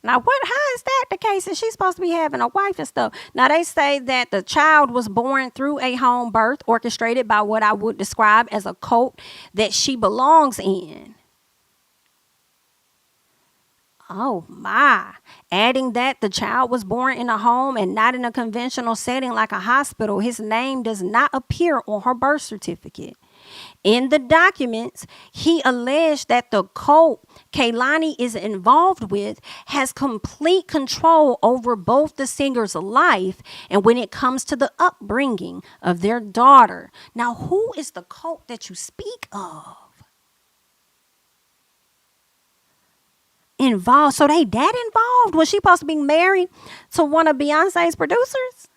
Now, how is that the case? And she's supposed to be having a wife and stuff. Now, they say that the child was born through a home birth orchestrated by what I would describe as a cult that she belongs in. Oh my. Adding that the child was born in a home and not in a conventional setting like a hospital. His name does not appear on her birth certificate. In the documents, he alleged that the cult Kehlani is involved with has complete control over both the singer's life and when it comes to the upbringing of their daughter. Now, who is the cult that you speak of? Involved. So they that involved? Was she supposed to be married to one of Beyonce's producers?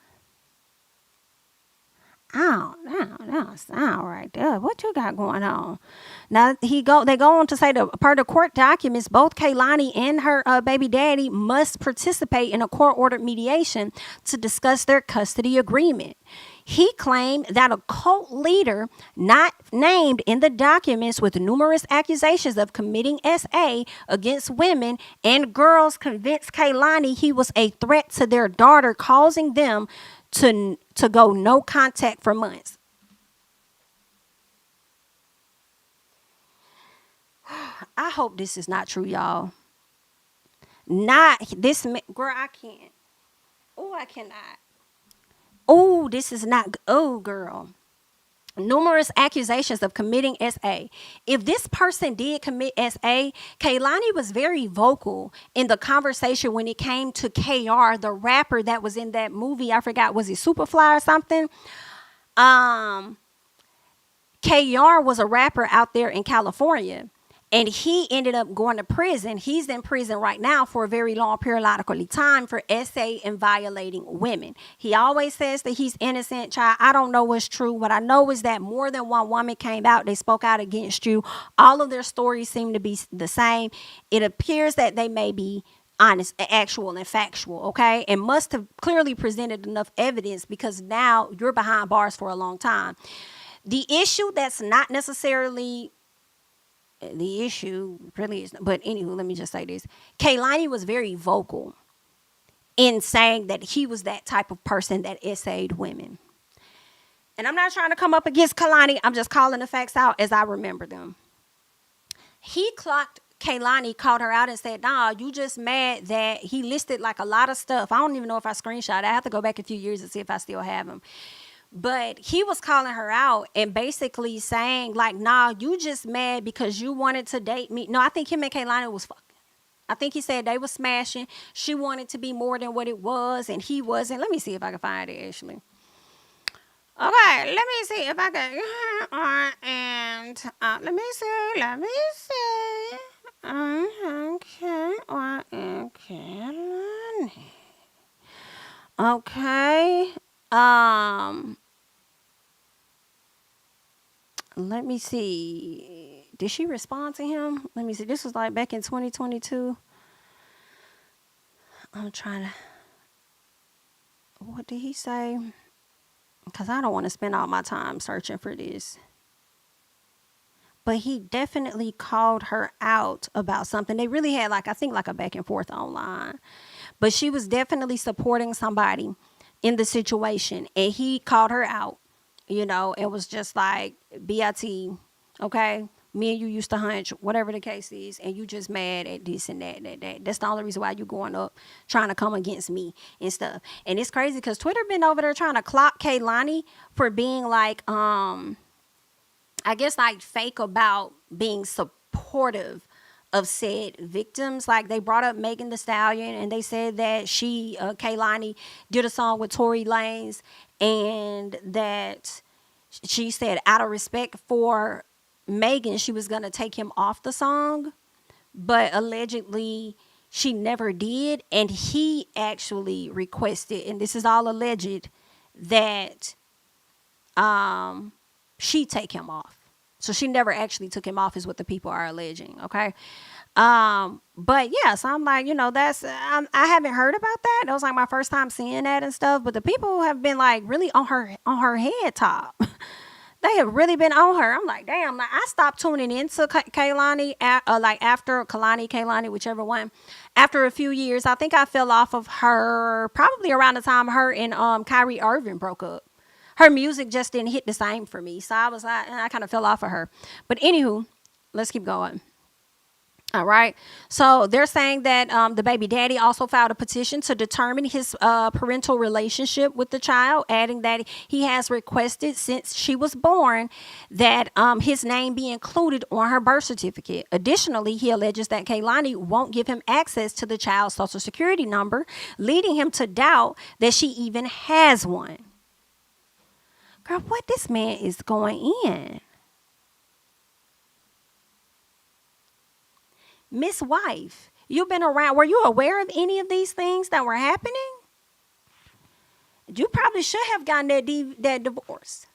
Oh, no, sound right there. What you got going on? Now they go on to say that per the court documents, both Kehlani and her baby daddy must participate in a court-ordered mediation to discuss their custody agreement. He claimed that a cult leader not named in the documents with numerous accusations of committing SA against women and girls convinced Kehlani he was a threat to their daughter, causing them to go no contact for months. I hope this is not true, y'all. Not this, girl, I can't. Oh, I cannot. Oh, this is not, oh, girl. Numerous accusations of committing SA. If this person did commit SA, Kehlani was very vocal in the conversation when it came to KR, the rapper that was in that movie. I forgot, was it Superfly or something? KR was a rapper out there in California. And he ended up going to prison. He's in prison right now for a very long periodically time for SA and violating women. He always says that he's innocent, child. I don't know what's true. What I know is that more than one woman came out. They spoke out against you. All of their stories seem to be the same. It appears that they may be honest, actual, and factual, okay? And must have clearly presented enough evidence because now you're behind bars for a long time. The issue that's not necessarily the issue really is, but anywho, let me just say this. Kehlani was very vocal in saying that he was that type of person that essayed women. And I'm not trying to come up against Kehlani. I'm just calling the facts out as I remember them. Kehlani called her out and said, nah, you just mad that he listed like a lot of stuff. I don't even know if I screenshot it. I have to go back a few years and see if I still have them. But he was calling her out and basically saying like, nah, you just mad because you wanted to date me. No, I think him and Kehlani was fucking. I think he said they were smashing. She wanted to be more than what it was and he wasn't. Let me see if I can find it actually. Okay, let me see if I can. Let me see. Okay. Let me see. Did she respond to him? Let me see. This was like back in 2022. I'm trying to. What did he say? Because I don't want to spend all my time searching for this. But he definitely called her out about something. They really had like, I think like a back and forth online. But she was definitely supporting somebody in the situation. And he called her out, you know, and was just like, BIT, okay? Me and you used to hunch, whatever the case is, and you just mad at this and that. That's the only reason why you going up trying to come against me and stuff. And it's crazy because Twitter been over there trying to clock Kehlani for being like, I guess like fake about being supportive of said victims. Like they brought up Megan Thee Stallion and they said that she, Kehlani, did a song with Tory Lanez and that she said out of respect for Megan, she was going to take him off the song, but allegedly she never did. And he actually requested, and this is all alleged, that she take him off. So she never actually took him off is what the people are alleging. Okay. But yeah, so I'm like, you know, I haven't heard about that. That was like my first time seeing that and stuff, but the people have been like really on her head top. They have really been on her. I'm like, damn. Like I stopped tuning into Kehlani, Kehlani, whichever one. After a few years, I think I fell off of her probably around the time her and Kyrie Irving broke up. Her music just didn't hit the same for me, so I was like, I kind of fell off of her. But anywho, let's keep going. All right. So they're saying that the baby daddy also filed a petition to determine his parental relationship with the child, adding that he has requested since she was born that his name be included on her birth certificate. Additionally, he alleges that Kehlani won't give him access to the child's social security number, leading him to doubt that she even has one. Girl, what this man is going in? Miss Wife, you've been around. Were you aware of any of these things that were happening? You probably should have gotten that divorce.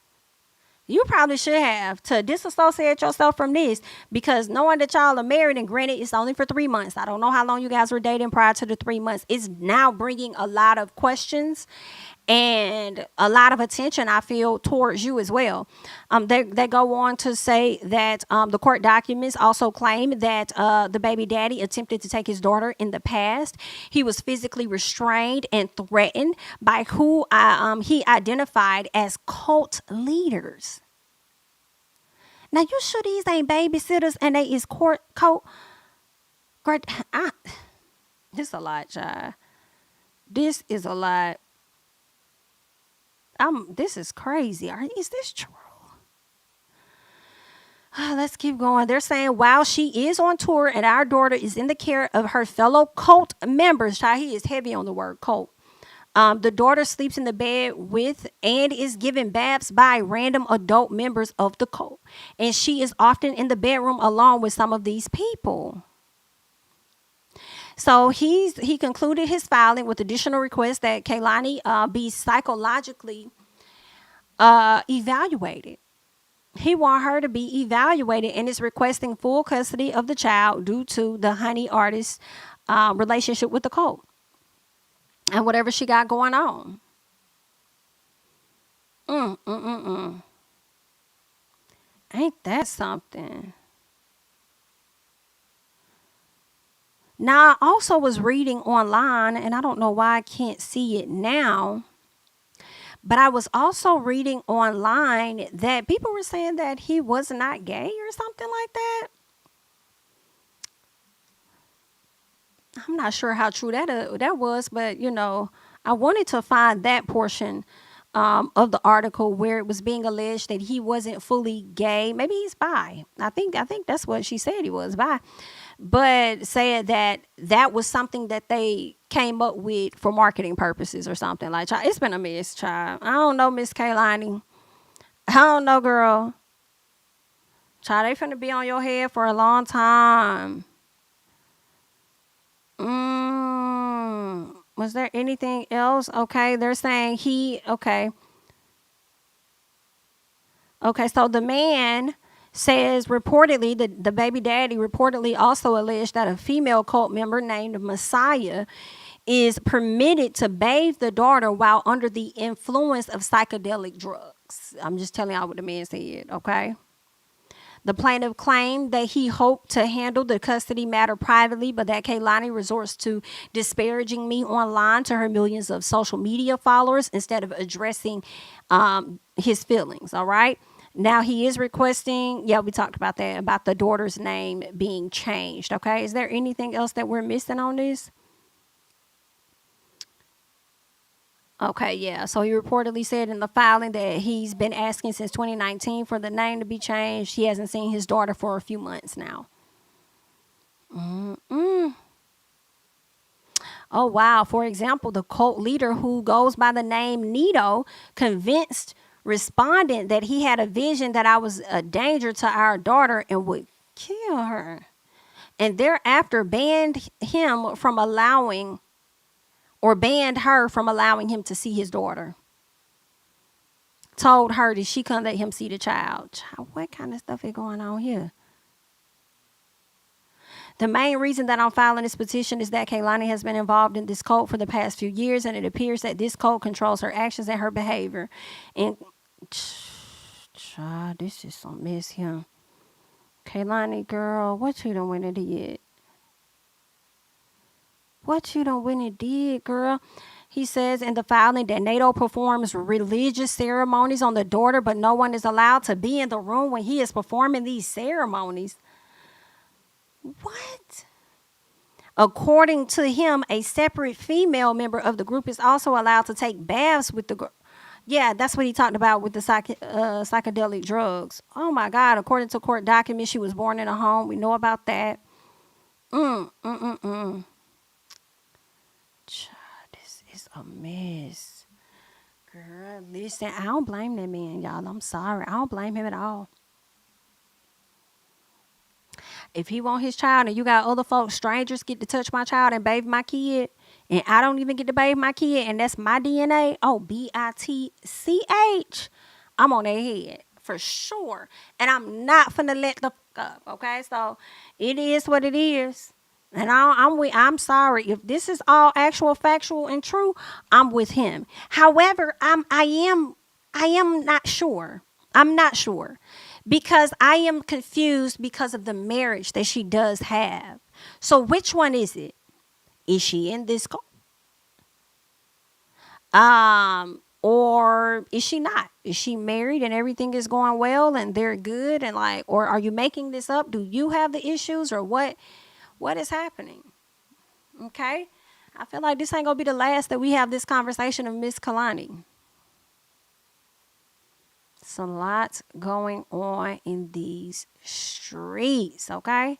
You probably should have to disassociate yourself from this because knowing that y'all are married, and granted, it's only for 3 months. I don't know how long you guys were dating prior to the 3 months. It's now bringing a lot of questions and a lot of attention, I feel, towards you as well. They go on to say that the court documents also claim that the baby daddy attempted to take his daughter in the past. He was physically restrained and threatened by who he identified as cult leaders. Now, you sure these ain't babysitters and they is court cult? This is a lot, child. This is a lot. This is crazy. Is this true? Let's keep going. They're saying while she is on tour and our daughter is in the care of her fellow cult members, he is heavy on the word cult. The daughter sleeps in the bed with and is given baths by random adult members of the cult. And she is often in the bedroom along with some of these people. So he concluded his filing with additional requests that Kehlani be psychologically evaluated. He want her to be evaluated and is requesting full custody of the child due to the Honey artist relationship with the cult and whatever she got going on. Ain't that something? Now, I also was reading online, and I don't know why I can't see it now, but I was also reading online that people were saying that he was not gay or something like that. I'm not sure how true that was, but I wanted to find that portion of the article where it was being alleged that he wasn't fully gay. Maybe he's bi. I think that's what she said, he was bi, but said that was something that they came up with for marketing purposes or something. Like, child, it's been a mess, child. I don't know, Miss Kehlani. I don't know, girl. Child, they finna be on your head for a long time. Was there anything else? Okay, they're saying okay, so the man says reportedly the baby daddy reportedly also alleged that a female cult member named Messiah is permitted to bathe the daughter while under the influence of psychedelic drugs. I'm just telling y'all what the man said, okay? The plaintiff claimed that he hoped to handle the custody matter privately, but that Kehlani resorts to disparaging me online to her millions of social media followers instead of addressing his feelings, all right? Now he is requesting, we talked about that, about the daughter's name being changed, okay? Is there anything else that we're missing on this? Okay, yeah. So he reportedly said in the filing that he's been asking since 2019 for the name to be changed. He hasn't seen his daughter for a few months now. Oh, wow. For example, the cult leader who goes by the name Nito convinced respondent that he had a vision that I was a danger to our daughter and would kill her, and thereafter banned her from allowing him to see his daughter. Told her that she couldn't let him see the child. What kind of stuff is going on here? The main reason that I'm filing this petition is that Kehlani has been involved in this cult for the past few years, and it appears that this cult controls her actions and her behavior. And child, this is some mess here. Kehlani, girl, what you done went and did? What you done went and did, girl? He says in the filing that Nato performs religious ceremonies on the daughter, but no one is allowed to be in the room when he is performing these ceremonies. What? According to him, a separate female member of the group is also allowed to take baths with the girl. Yeah, that's what he talked about with the psychedelic drugs. Oh, my God. According to court documents, she was born in a home. We know about that. Child, this is a mess. Girl, listen, I don't blame that man, y'all. I'm sorry. I don't blame him at all. If he want his child and you got other folks, strangers, get to touch my child and bathe my kid, and I don't even get to bathe my kid, and that's my DNA, oh, bitch, I'm on their head for sure. And I'm not finna let the fuck up, okay? So it is what it is. And I'm sorry. If this is all actual, factual, and true, I'm with him. However, I am not sure. I'm not sure. Because I am confused because of the marriage that she does have. So which one is it? Is she in this cult? Or is she not? Is she married and everything is going well and they're good and like, or are you making this up? Do you have the issues or what is happening? Okay? I feel like this ain't gonna be the last that we have this conversation of Miss Kehlani. It's a lot going on in these streets, okay?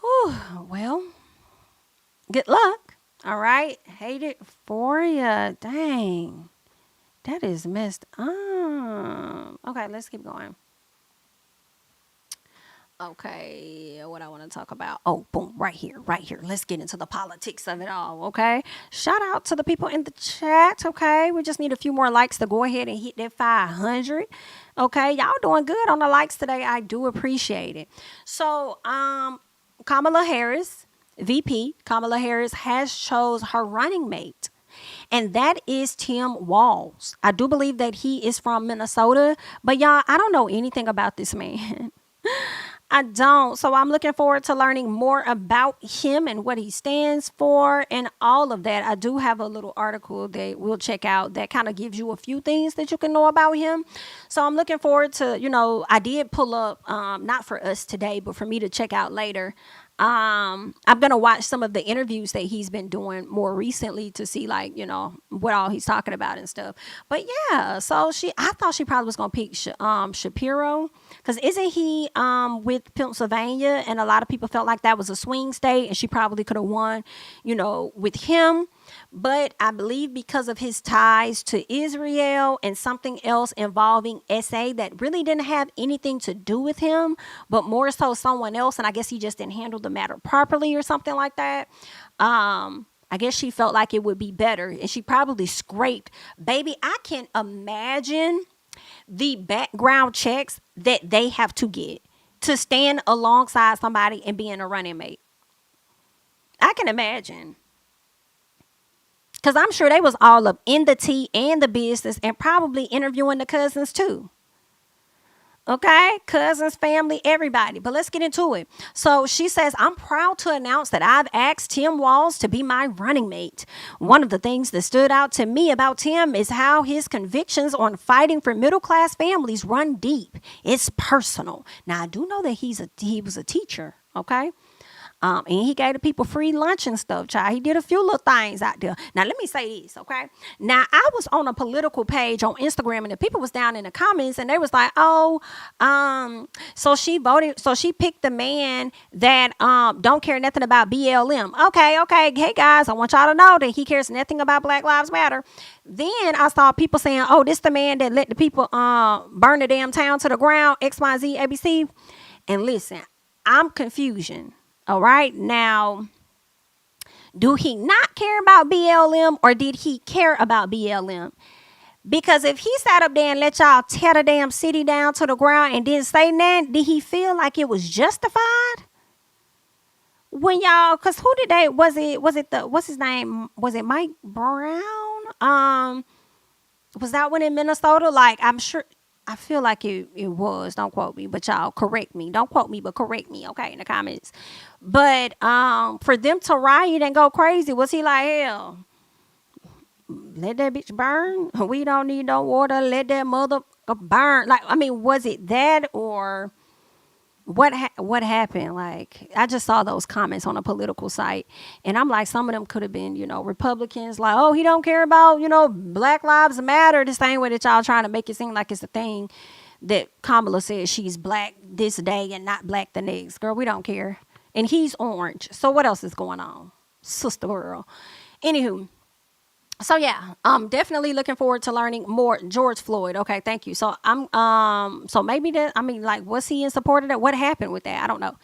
Whew, well, good luck, all right? Hate it for ya. Dang. That is messed up. Okay, let's keep going. Okay, what I want to talk about. Oh, boom, right here. Let's get into the politics of it all, okay? Shout out to the people in the chat, okay? We just need a few more likes to go ahead and hit that 500, okay? Y'all doing good on the likes today. I do appreciate it. So, Kamala Harris VP Kamala Harris has chose her running mate, and that is Tim Walz. I do believe that he is from Minnesota, but y'all, I don't know anything about this man. I don't. So I'm looking forward to learning more about him and what he stands for and all of that. I do have a little article that we'll check out that kind of gives you a few things that you can know about him. So I'm looking forward to, I did pull up, not for us today, but for me to check out later. I'm gonna watch some of the interviews that he's been doing more recently to see, like, what all he's talking about and stuff. But yeah, so I thought she probably was gonna pick Shapiro, because isn't he with Pennsylvania, and a lot of people felt like that was a swing state and she probably could have won, with him. But I believe because of his ties to Israel and something else involving SA that really didn't have anything to do with him, but more so someone else, and I guess he just didn't handle the matter properly or something like that. I guess she felt like it would be better, and she probably scraped. Baby, I can imagine the background checks that they have to get to stand alongside somebody and being a running mate. I can imagine. Because I'm sure they was all up in the tea and the business and probably interviewing the cousins too. Okay? Cousins, family, everybody. But let's get into it. So she says, I'm proud to announce that I've asked Tim Walz to be my running mate. One of the things that stood out to me about Tim is how his convictions on fighting for middle-class families run deep. It's personal. Now, I do know that he was a teacher, okay? And he gave the people free lunch and stuff, child. He did a few little things out there. Now, let me say this, okay? Now, I was on a political page on Instagram, and the people was down in the comments, and they was like, so she picked the man that don't care nothing about BLM. Okay. Hey, guys, I want y'all to know that he cares nothing about Black Lives Matter. Then I saw people saying, oh, this the man that let the people burn the damn town to the ground, XYZ, ABC. And listen, I'm confusion. All right. Now, do he not care about BLM, or did he care about BLM? Because if he sat up there and let y'all tear the damn city down to the ground and didn't say nothing, did he feel like it was justified? When y'all, because who did they, what's his name? Was it Mike Brown? Was that one in Minnesota? Like, I feel like it was. Don't quote me, but y'all correct me. Don't quote me, but correct me, okay, in the comments. But for them to riot and go crazy, was he like, hell, let that bitch burn? We don't need no water. Let that mother burn. Like, I mean, was it that, or what happened? Like, I just saw those comments on a political site, and I'm like, some of them could have been, Republicans, like, oh, he don't care about, Black Lives Matter, the same way that y'all trying to make it seem like it's a thing that Kamala says she's black this day and not black the next. Girl, we don't care. And he's orange. So what else is going on? Sister world. Anywho. So yeah, I'm definitely looking forward to learning more. George Floyd. Okay, thank you. So so maybe was he in support of that? What happened with that? I don't know.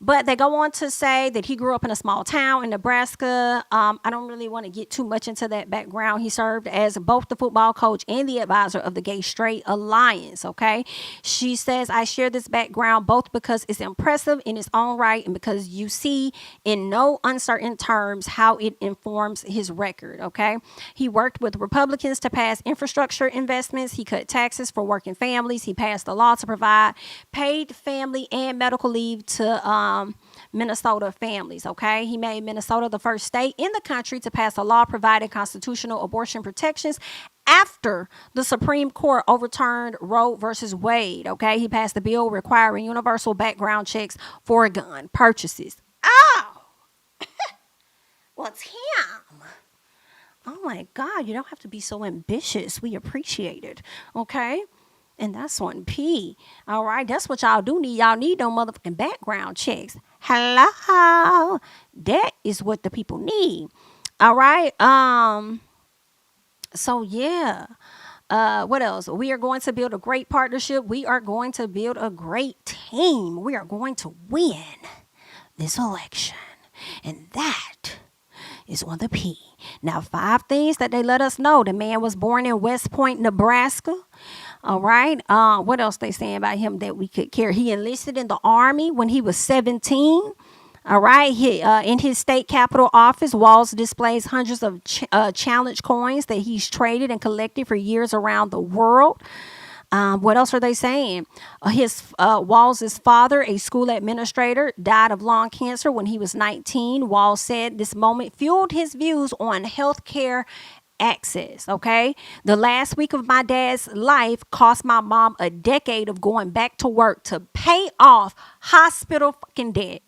But they go on to say that he grew up in a small town in Nebraska. I don't really want to get too much into that background. He served as both the football coach and the advisor of the Gay Straight Alliance, okay? She says, I share this background both because it's impressive in its own right and because you see in no uncertain terms how it informs his record, okay? He worked with Republicans to pass infrastructure investments. He cut taxes for working families. He passed a law to provide paid family and medical leave to Minnesota families, okay? He made Minnesota the first state in the country to pass a law providing constitutional abortion protections after the Supreme Court overturned Roe versus Wade, okay? He passed the bill requiring universal background checks for gun purchases. Oh! Well, Tim. Oh my God, you don't have to be so ambitious. We appreciate it, okay? And that's on P. All right. That's what y'all do need. Y'all need no motherfucking background checks. Hello. That is what the people need. All right. So yeah. What else? We are going to build a great partnership. We are going to build a great team. We are going to win this election. And that is on the P. Now, 5 things that they let us know. The man was born in West Point, Nebraska. All right. What else they saying about him that we could care? He enlisted in the Army when he was 17. All right. In his state capitol office, Walls displays hundreds of challenge coins that he's traded and collected for years around the world. What else are they saying? Walls' father, a school administrator, died of lung cancer when he was 19. Walls said this moment fueled his views on healthcare access. Okay. The last week of my dad's life cost my mom a decade of going back to work to pay off hospital fucking debt.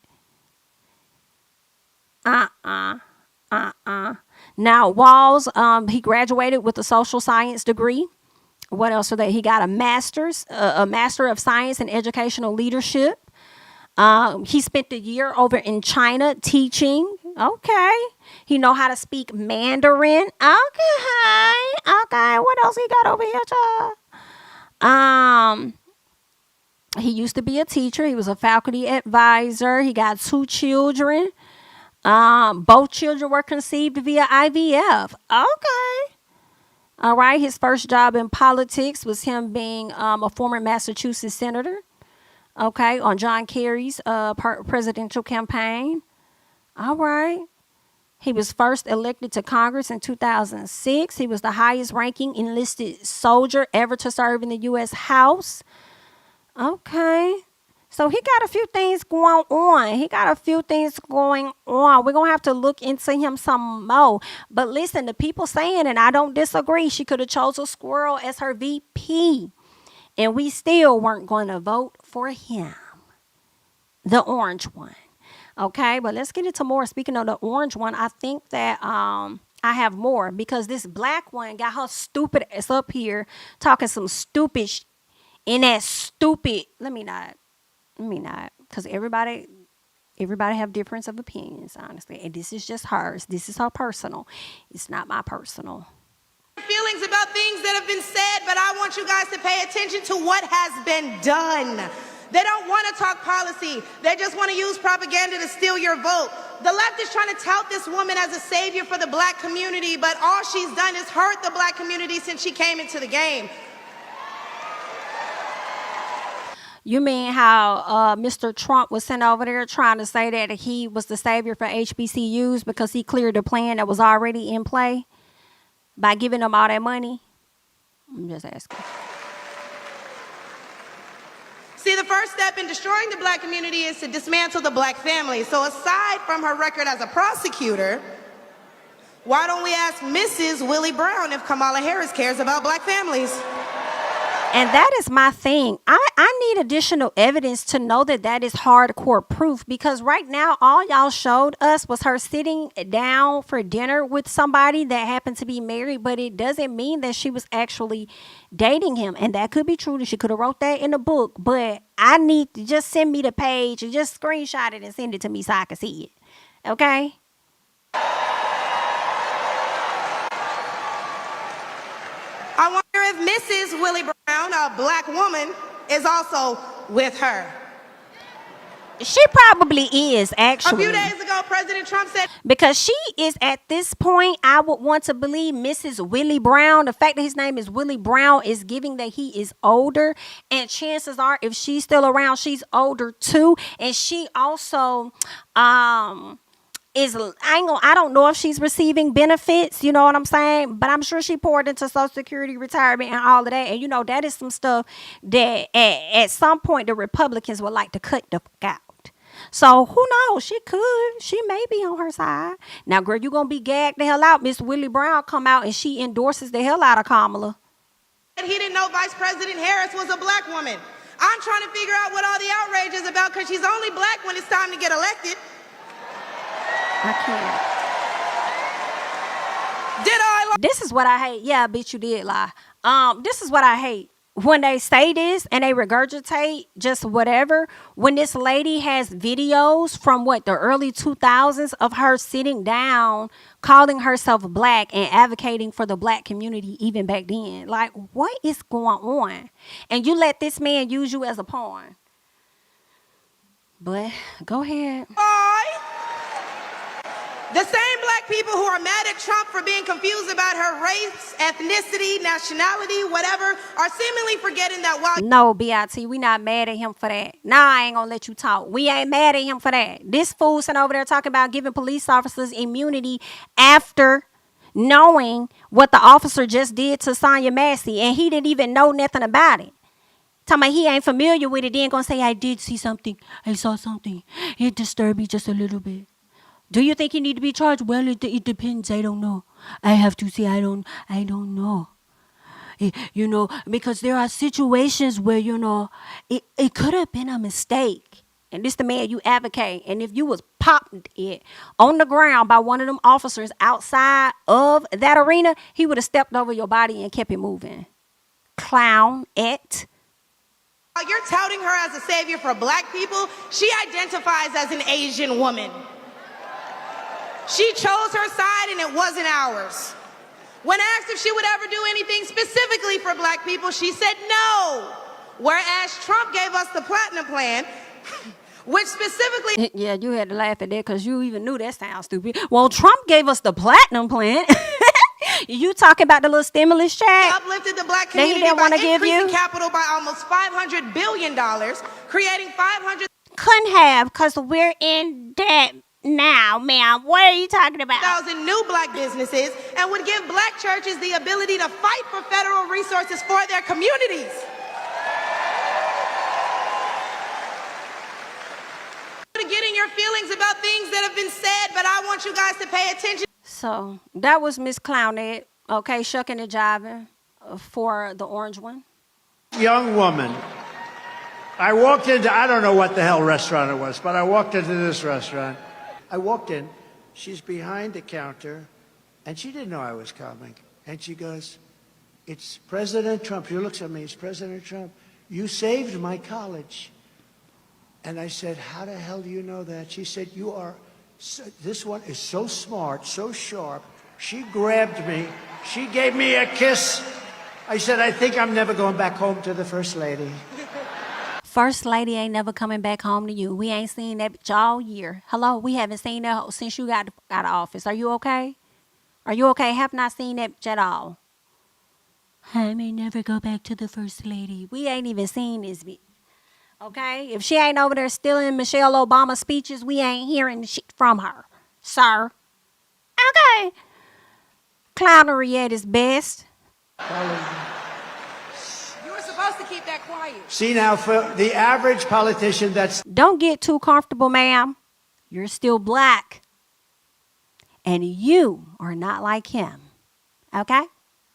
Now, Walls, he graduated with a social science degree. What else are they? He got a master of science in educational leadership. He spent a year over in China teaching. Okay. He know how to speak Mandarin. Okay. What else he got over here, child? He used to be a teacher. He was a faculty advisor. He got 2 children. Both children were conceived via IVF. Okay. All right. His first job in politics was him being a former Massachusetts senator. Okay. On John Kerry's presidential campaign. All right. He was first elected to Congress in 2006. He was the highest ranking enlisted soldier ever to serve in the U.S. House. Okay. So he got a few things going on. We're going to have to look into him some more. But listen, the people saying, and I don't disagree, she could have chose a squirrel as her VP. And we still weren't going to vote for him. The orange one. Okay, but let's get into more. Speaking of the orange one, I think that I have more. Because this black one got her stupid ass up here talking some stupid in that stupid. Let me not, because everybody have difference of opinions, honestly. And this is just hers. This is her personal. It's not my personal. Feelings about things that have been said, but I want you guys to pay attention to what has been done. They don't want to talk policy. They just want to use propaganda to steal your vote. The left is trying to tout this woman as a savior for the black community, but all she's done is hurt the black community since she came into the game. You mean how Mr. Trump was sent over there trying to say that he was the savior for HBCUs because he cleared a plan that was already in play by giving them all that money? I'm just asking. See, the first step in destroying the black community is to dismantle the black family. So aside from her record as a prosecutor, why don't we ask Mrs. Willie Brown if Kamala Harris cares about black families? And that is my thing. I need additional evidence to know that that is hardcore proof, because right now all y'all showed us was her sitting down for dinner with somebody that happened to be married, but it doesn't mean that she was actually dating him. And that could be true, that she could have wrote that in the book, but I need to just send me the page and just screenshot it and send it to me so I can see it. Okay? I wonder if Mrs. Willie Brown, a black woman, is also with her. She probably is, actually. A few days ago, President Trump said, because she is at this point, I would want to believe Mrs. Willie Brown. The fact that his name is Willie Brown is giving that he is older. And chances are, if she's still around, she's older too. And she also I don't know if she's receiving benefits, you know what I'm saying? But I'm sure she poured into Social Security, retirement, and all of that. And you know, that is some stuff that at some point the Republicans would like to cut the fuck out. So who knows? She may be on her side. Now, girl, you gonna be gagged the hell out. Miss Willie Brown come out and she endorses the hell out of Kamala. He didn't know Vice President Harris was a black woman. I'm trying to figure out what all the outrage is about, because she's only black when it's time to get elected. I can't. Did I lie? This is what I hate. Yeah, bitch, you did lie. This is what I hate. When they say this and they regurgitate just whatever, when this lady has videos from the early 2000s of her sitting down, calling herself black and advocating for the black community even back then. Like, what is going on? And you let this man use you as a pawn. But go ahead. The same black black people who are mad at Trump for being confused about her race, ethnicity, nationality, whatever, are seemingly forgetting that while No, BIT, we not mad at him for that. Nah, I ain't gonna let you talk. We ain't mad at him for that. This fool sitting over there talking about giving police officers immunity after knowing what the officer just did to Sonya Massey, and he didn't even know nothing about it. Talking about he ain't familiar with it, then gonna say, I did see something. I saw something. It disturbed me just a little bit. Do you think he need to be charged? Well, it depends. I don't know. I have to say I don't know. You know, because there are situations where, you know, it could have been a mistake. And this the man you advocate. And if you was popped it on the ground by one of them officers outside of that arena, he would have stepped over your body and kept it moving. Clown it. while you're touting her as a savior for black people, she identifies as an Asian woman. She chose her side and it wasn't ours. When asked if she would ever do anything specifically for black people, she said no. Whereas Trump gave us the platinum plan, which specifically... Yeah, you had to laugh at that because you even knew that sounds stupid. Well, Trump gave us the platinum plan. You talking about the little stimulus check? Uplifted the black community by increasing capital by almost $500 billion, creating 500... Couldn't have, because we're in debt now, ma'am. What are you talking about? 1,000 new black businesses, and would give black churches the ability to fight for federal resources for their communities. Getting your feelings about things that have been said, but I want you guys to pay attention. So that was Miss Clownette, okay, shucking and jiving for the orange one. Young woman, I walked into, I don't know what the hell restaurant it was, but I walked into this restaurant. I walked in, she's behind the counter, and she didn't know I was coming. And she goes, "It's President Trump." She looks at me, "It's President Trump. You saved my college." And I said, "How the hell do you know that?" She said, "You are, this one is so smart, so sharp." She grabbed me. She gave me a kiss. I said, "I think I'm never going back home to the First Lady." First Lady ain't never coming back home to you. We ain't seen that bitch all year. Hello, we haven't seen that since you got out of office. Are you okay? Are you okay? Have not seen that bitch at all. I may never go back to the First Lady. We ain't even seen this bitch. Okay, if she ain't over there stealing Michelle Obama speeches, we ain't hearing shit from her, sir. Okay. Clownery at its best. You were supposed to keep that quiet. See now, for the average politician that's... Don't get too comfortable, ma'am. You're still black. And you are not like him. Okay?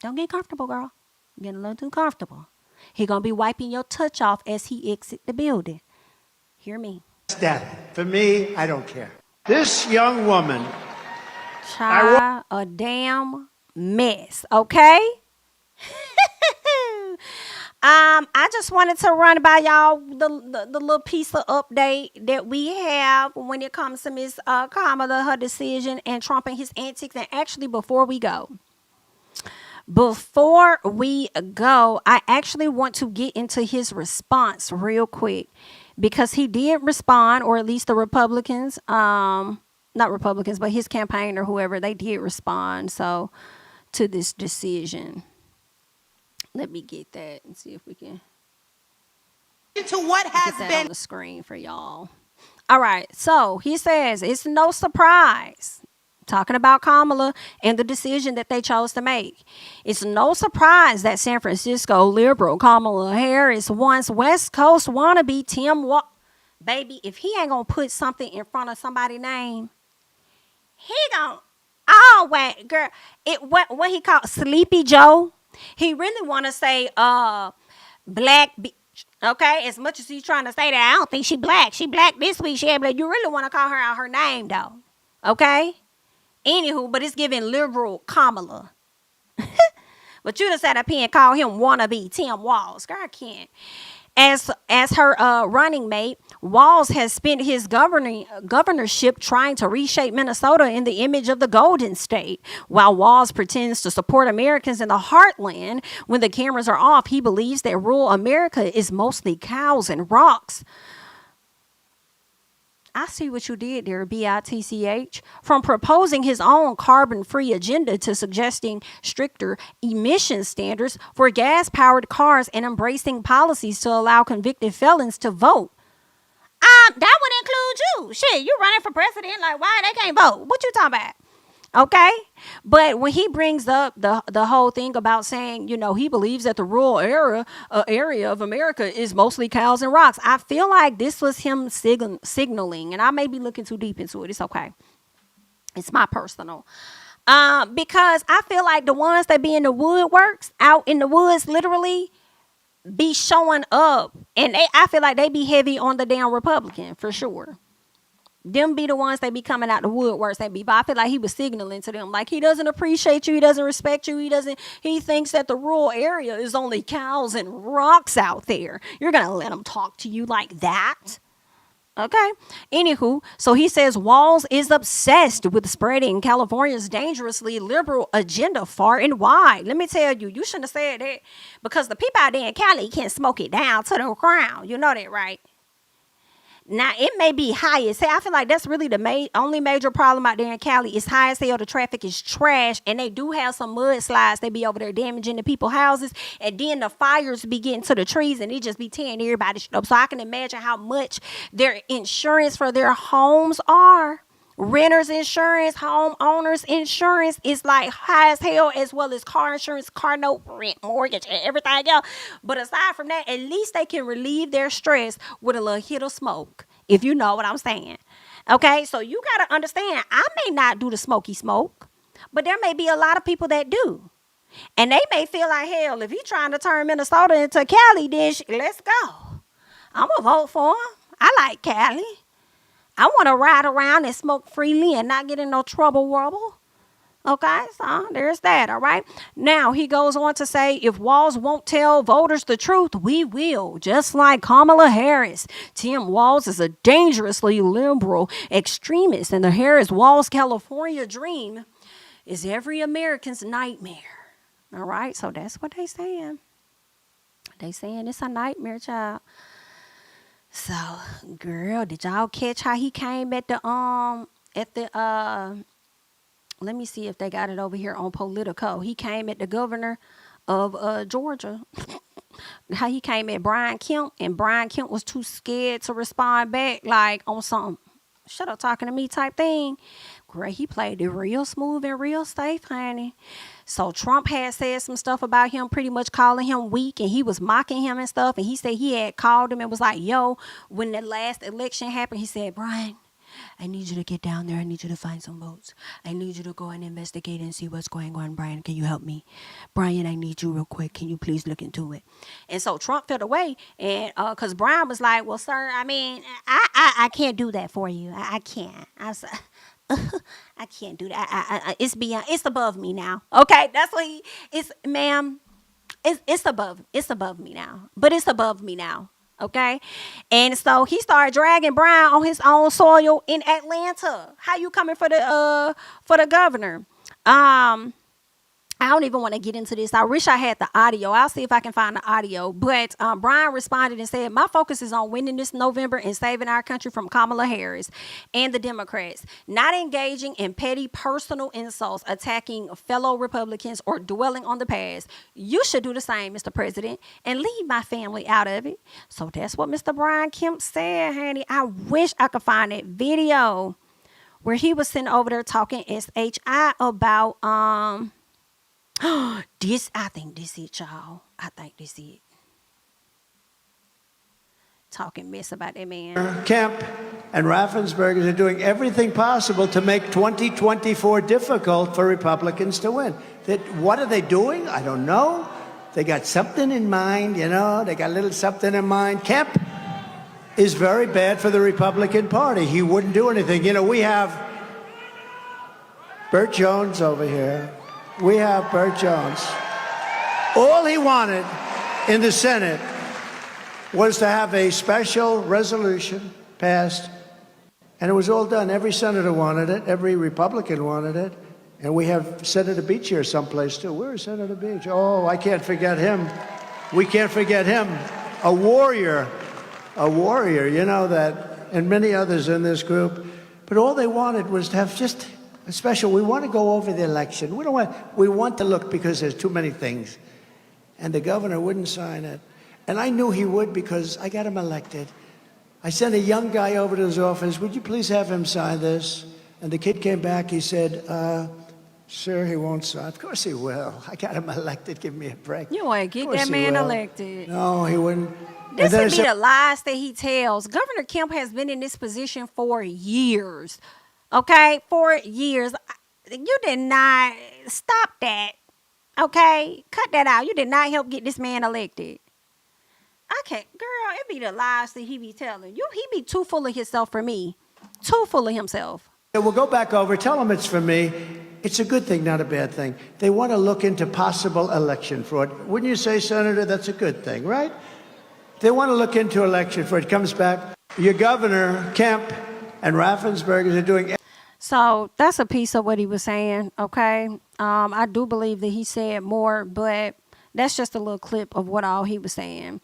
Don't get comfortable, girl. You're getting a little too comfortable. He gonna be wiping your touch off as he exit the building. Hear me. That. For me, I don't care. This young woman... Child, a damn mess, okay? I just wanted to run by y'all the little piece of update that we have when it comes to Miss Kamala, her decision, and Trump and his antics. And actually, before we go, I actually want to get into his response real quick, because he did respond, or at least the Republicans, not Republicans, but his campaign or whoever, they did respond to this decision. Let me get that and see if we can to what has get that been on the screen for y'all. All right, so he says it's no surprise, talking about Kamala and the decision that they chose to make. It's no surprise that San Francisco liberal Kamala Harris wants West Coast wannabe Tim Baby, if he ain't gonna put something in front of somebody's name, he gonna always, girl, what he called Sleepy Joe. He really want to say black bitch, okay? As much as he's trying to say that, I don't think she black. She black this week, she black. You really want to call her out her name, though, okay? Anywho, but it's giving liberal Kamala. But you done sat up here and call him wannabe Tim Walz. Girl, I can't. As her running mate, Walz has spent his governorship trying to reshape Minnesota in the image of the Golden State. While Walz pretends to support Americans in the heartland, when the cameras are off, he believes that rural America is mostly cows and rocks. I see what you did there, BITCH. From proposing his own carbon-free agenda to suggesting stricter emission standards for gas-powered cars and embracing policies to allow convicted felons to vote. That would include you. Shit, you running for president, like, why they can't vote? What you talking about? Okay? But when he brings up the whole thing about saying, you know, he believes that the rural area of America is mostly cows and rocks, I feel like this was him signaling, and I may be looking too deep into it. It's okay. It's my personal. Because I feel like the ones that be in the woodworks, out in the woods, literally, be showing up, and I feel like they be heavy on the damn Republican for sure. Them be the ones that be coming out the woodworks. But I feel like he was signaling to them, like, he doesn't appreciate you, he doesn't respect you, he thinks that the rural area is only cows and rocks out there. You're gonna let him talk to you like that? Okay. Anywho, so he says Walz is obsessed with spreading California's dangerously liberal agenda far and wide. Let me tell you, you shouldn't have said that, because the people out there in Cali can smoke it down to the ground. You know that, right? Now, it may be high as hell. I feel like that's really the only major problem out there in Cali. It's high as hell. The traffic is trash. And they do have some mudslides. They be over there damaging the people's houses. And then the fires be getting to the trees. And it just be tearing everybody shit up. So I can imagine how much their insurance for their homes are. Renters insurance, homeowners insurance is like high as hell, as well as car insurance, car note, rent, mortgage, and everything else. But aside from that, at least they can relieve their stress with a little hit of smoke, if you know what I'm saying. Okay, so you got to understand, I may not do the smoky smoke, but there may be a lot of people that do. And they may feel like, hell, if he's trying to turn Minnesota into Cali, then let's go. I'm going to vote for him. I like Cali. I want to ride around and smoke freely and not get in no trouble wobble. Okay, so there's that, all right? Now, he goes on to say, if Walz won't tell voters the truth, we will, just like Kamala Harris. Tim Walz is a dangerously liberal extremist, and the Harris-Walz California dream is every American's nightmare. All right, so that's what they saying. They saying it's a nightmare, child. So, girl, did y'all catch how he came at the let me see if they got it over here on Politico. He came at the governor of Georgia. How he came at Brian Kemp, and Brian Kemp was too scared to respond back, like on some shut up talking to me type thing. Great, he played it real smooth and real safe, honey. So Trump had said some stuff about him, pretty much calling him weak, and he was mocking him and stuff. And he said he had called him and was like, yo, when the last election happened, he said, Brian, I need you to get down there. I need you to find some votes. I need you to go and investigate and see what's going on. Brian, can you help me? Brian, I need you real quick. Can you please look into it? And so Trump fell away, and because Brian was like, well, sir, I mean, I can't do that for you. I can't. I said, I can't do that. It's above me now. Okay, that's what it's, ma'am. It's above me now. But it's above me now. Okay, and so he started dragging Brian on his own soil in Atlanta. How you coming for the governor? I don't even want to get into this. I wish I had the audio. I'll see if I can find the audio. But Brian responded and said, my focus is on winning this November and saving our country from Kamala Harris and the Democrats, not engaging in petty personal insults, attacking fellow Republicans, or dwelling on the past. You should do the same, Mr. President, and leave my family out of it. So that's what Mr. Brian Kemp said, honey. I wish I could find that video where he was sitting over there talking SHI about I think this it, y'all. I think this it. Talking mess about that man. Kemp and Raffensperger are doing everything possible to make 2024 difficult for Republicans to win. What are they doing? I don't know. They got something in mind, you know. They got a little something in mind. Kemp is very bad for the Republican Party. He wouldn't do anything. You know, we have Burt Jones over here. We have Burt Jones. All he wanted in the Senate was to have a special resolution passed, and it was all done. Every senator wanted it. Every Republican wanted it. And we have Senator Beach here someplace, too. Where is Senator Beach? Oh, I can't forget him. We can't forget him. A warrior, you know, that and many others in this group, but all they wanted was to have just a special. We want to go over the election. We want to look because there's too many things. And the governor wouldn't sign it. And I knew he would because I got him elected. I sent a young guy over to his office. Would you please have him sign this? And the kid came back. He said, sir, he won't sign. Of course he will. I got him elected. Give me a break. You want to get that man elected. No, he wouldn't. This would be the lies that he tells. Governor Kemp has been in this position for years. Okay? For years. You did not stop that. Okay? Cut that out. You did not help get this man elected. Okay, girl, it be the lies that he be telling. He be too full of himself for me. Too full of himself. We'll go back over. Tell them it's for me. It's a good thing, not a bad thing. They want to look into possible election fraud. Wouldn't you say, Senator, that's a good thing, right? They want to look into election fraud. It comes back. Your governor, Kemp, and Raffensperger are doing... So that's a piece of what he was saying, okay? I do believe that he said more, but that's just a little clip of what all he was saying.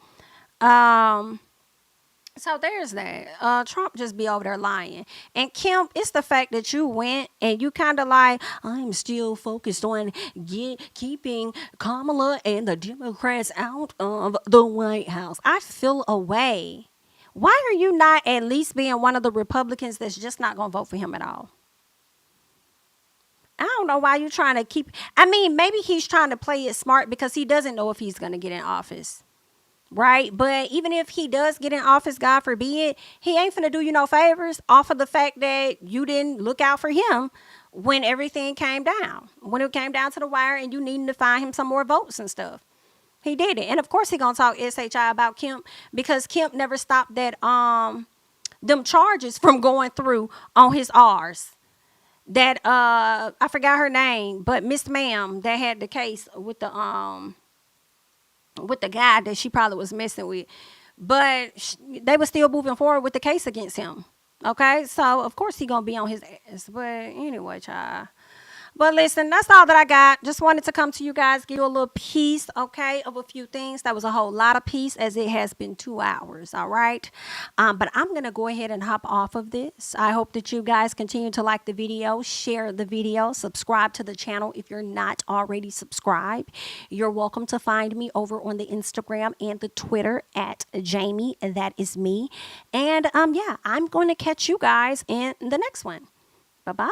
So there's that. Trump just be over there lying. And Kemp, it's the fact that you went and you kind of like, I'm still focused on keeping Kamala and the Democrats out of the White House. I feel away. Why are you not at least being one of the Republicans that's just not going to vote for him at all? I don't know why you're trying to keep... I mean, maybe he's trying to play it smart because he doesn't know if he's going to get in office. Right? But even if he does get in office, God forbid, he ain't finna do you no favors off of the fact that you didn't look out for him when everything came down. When it came down to the wire and you needing to find him some more votes and stuff. He did it. And of course he gonna talk SHI about Kemp because Kemp never stopped that them charges from going through on his R's. That I forgot her name, but Miss Ma'am that had the case with the guy that she probably was messing with. But they were still moving forward with the case against him. Okay? So, of course, he going to be on his ass. But anyway, child. But listen, that's all that I got. Just wanted to come to you guys, give you a little piece, okay, of a few things. That was a whole lot of piece as it has been 2 hours, all right? But I'm going to go ahead and hop off of this. I hope that you guys continue to like the video, share the video, subscribe to the channel if you're not already subscribed. You're welcome to find me over on the Instagram and the Twitter at Jami, that is me. And yeah, I'm going to catch you guys in the next one. Bye-bye.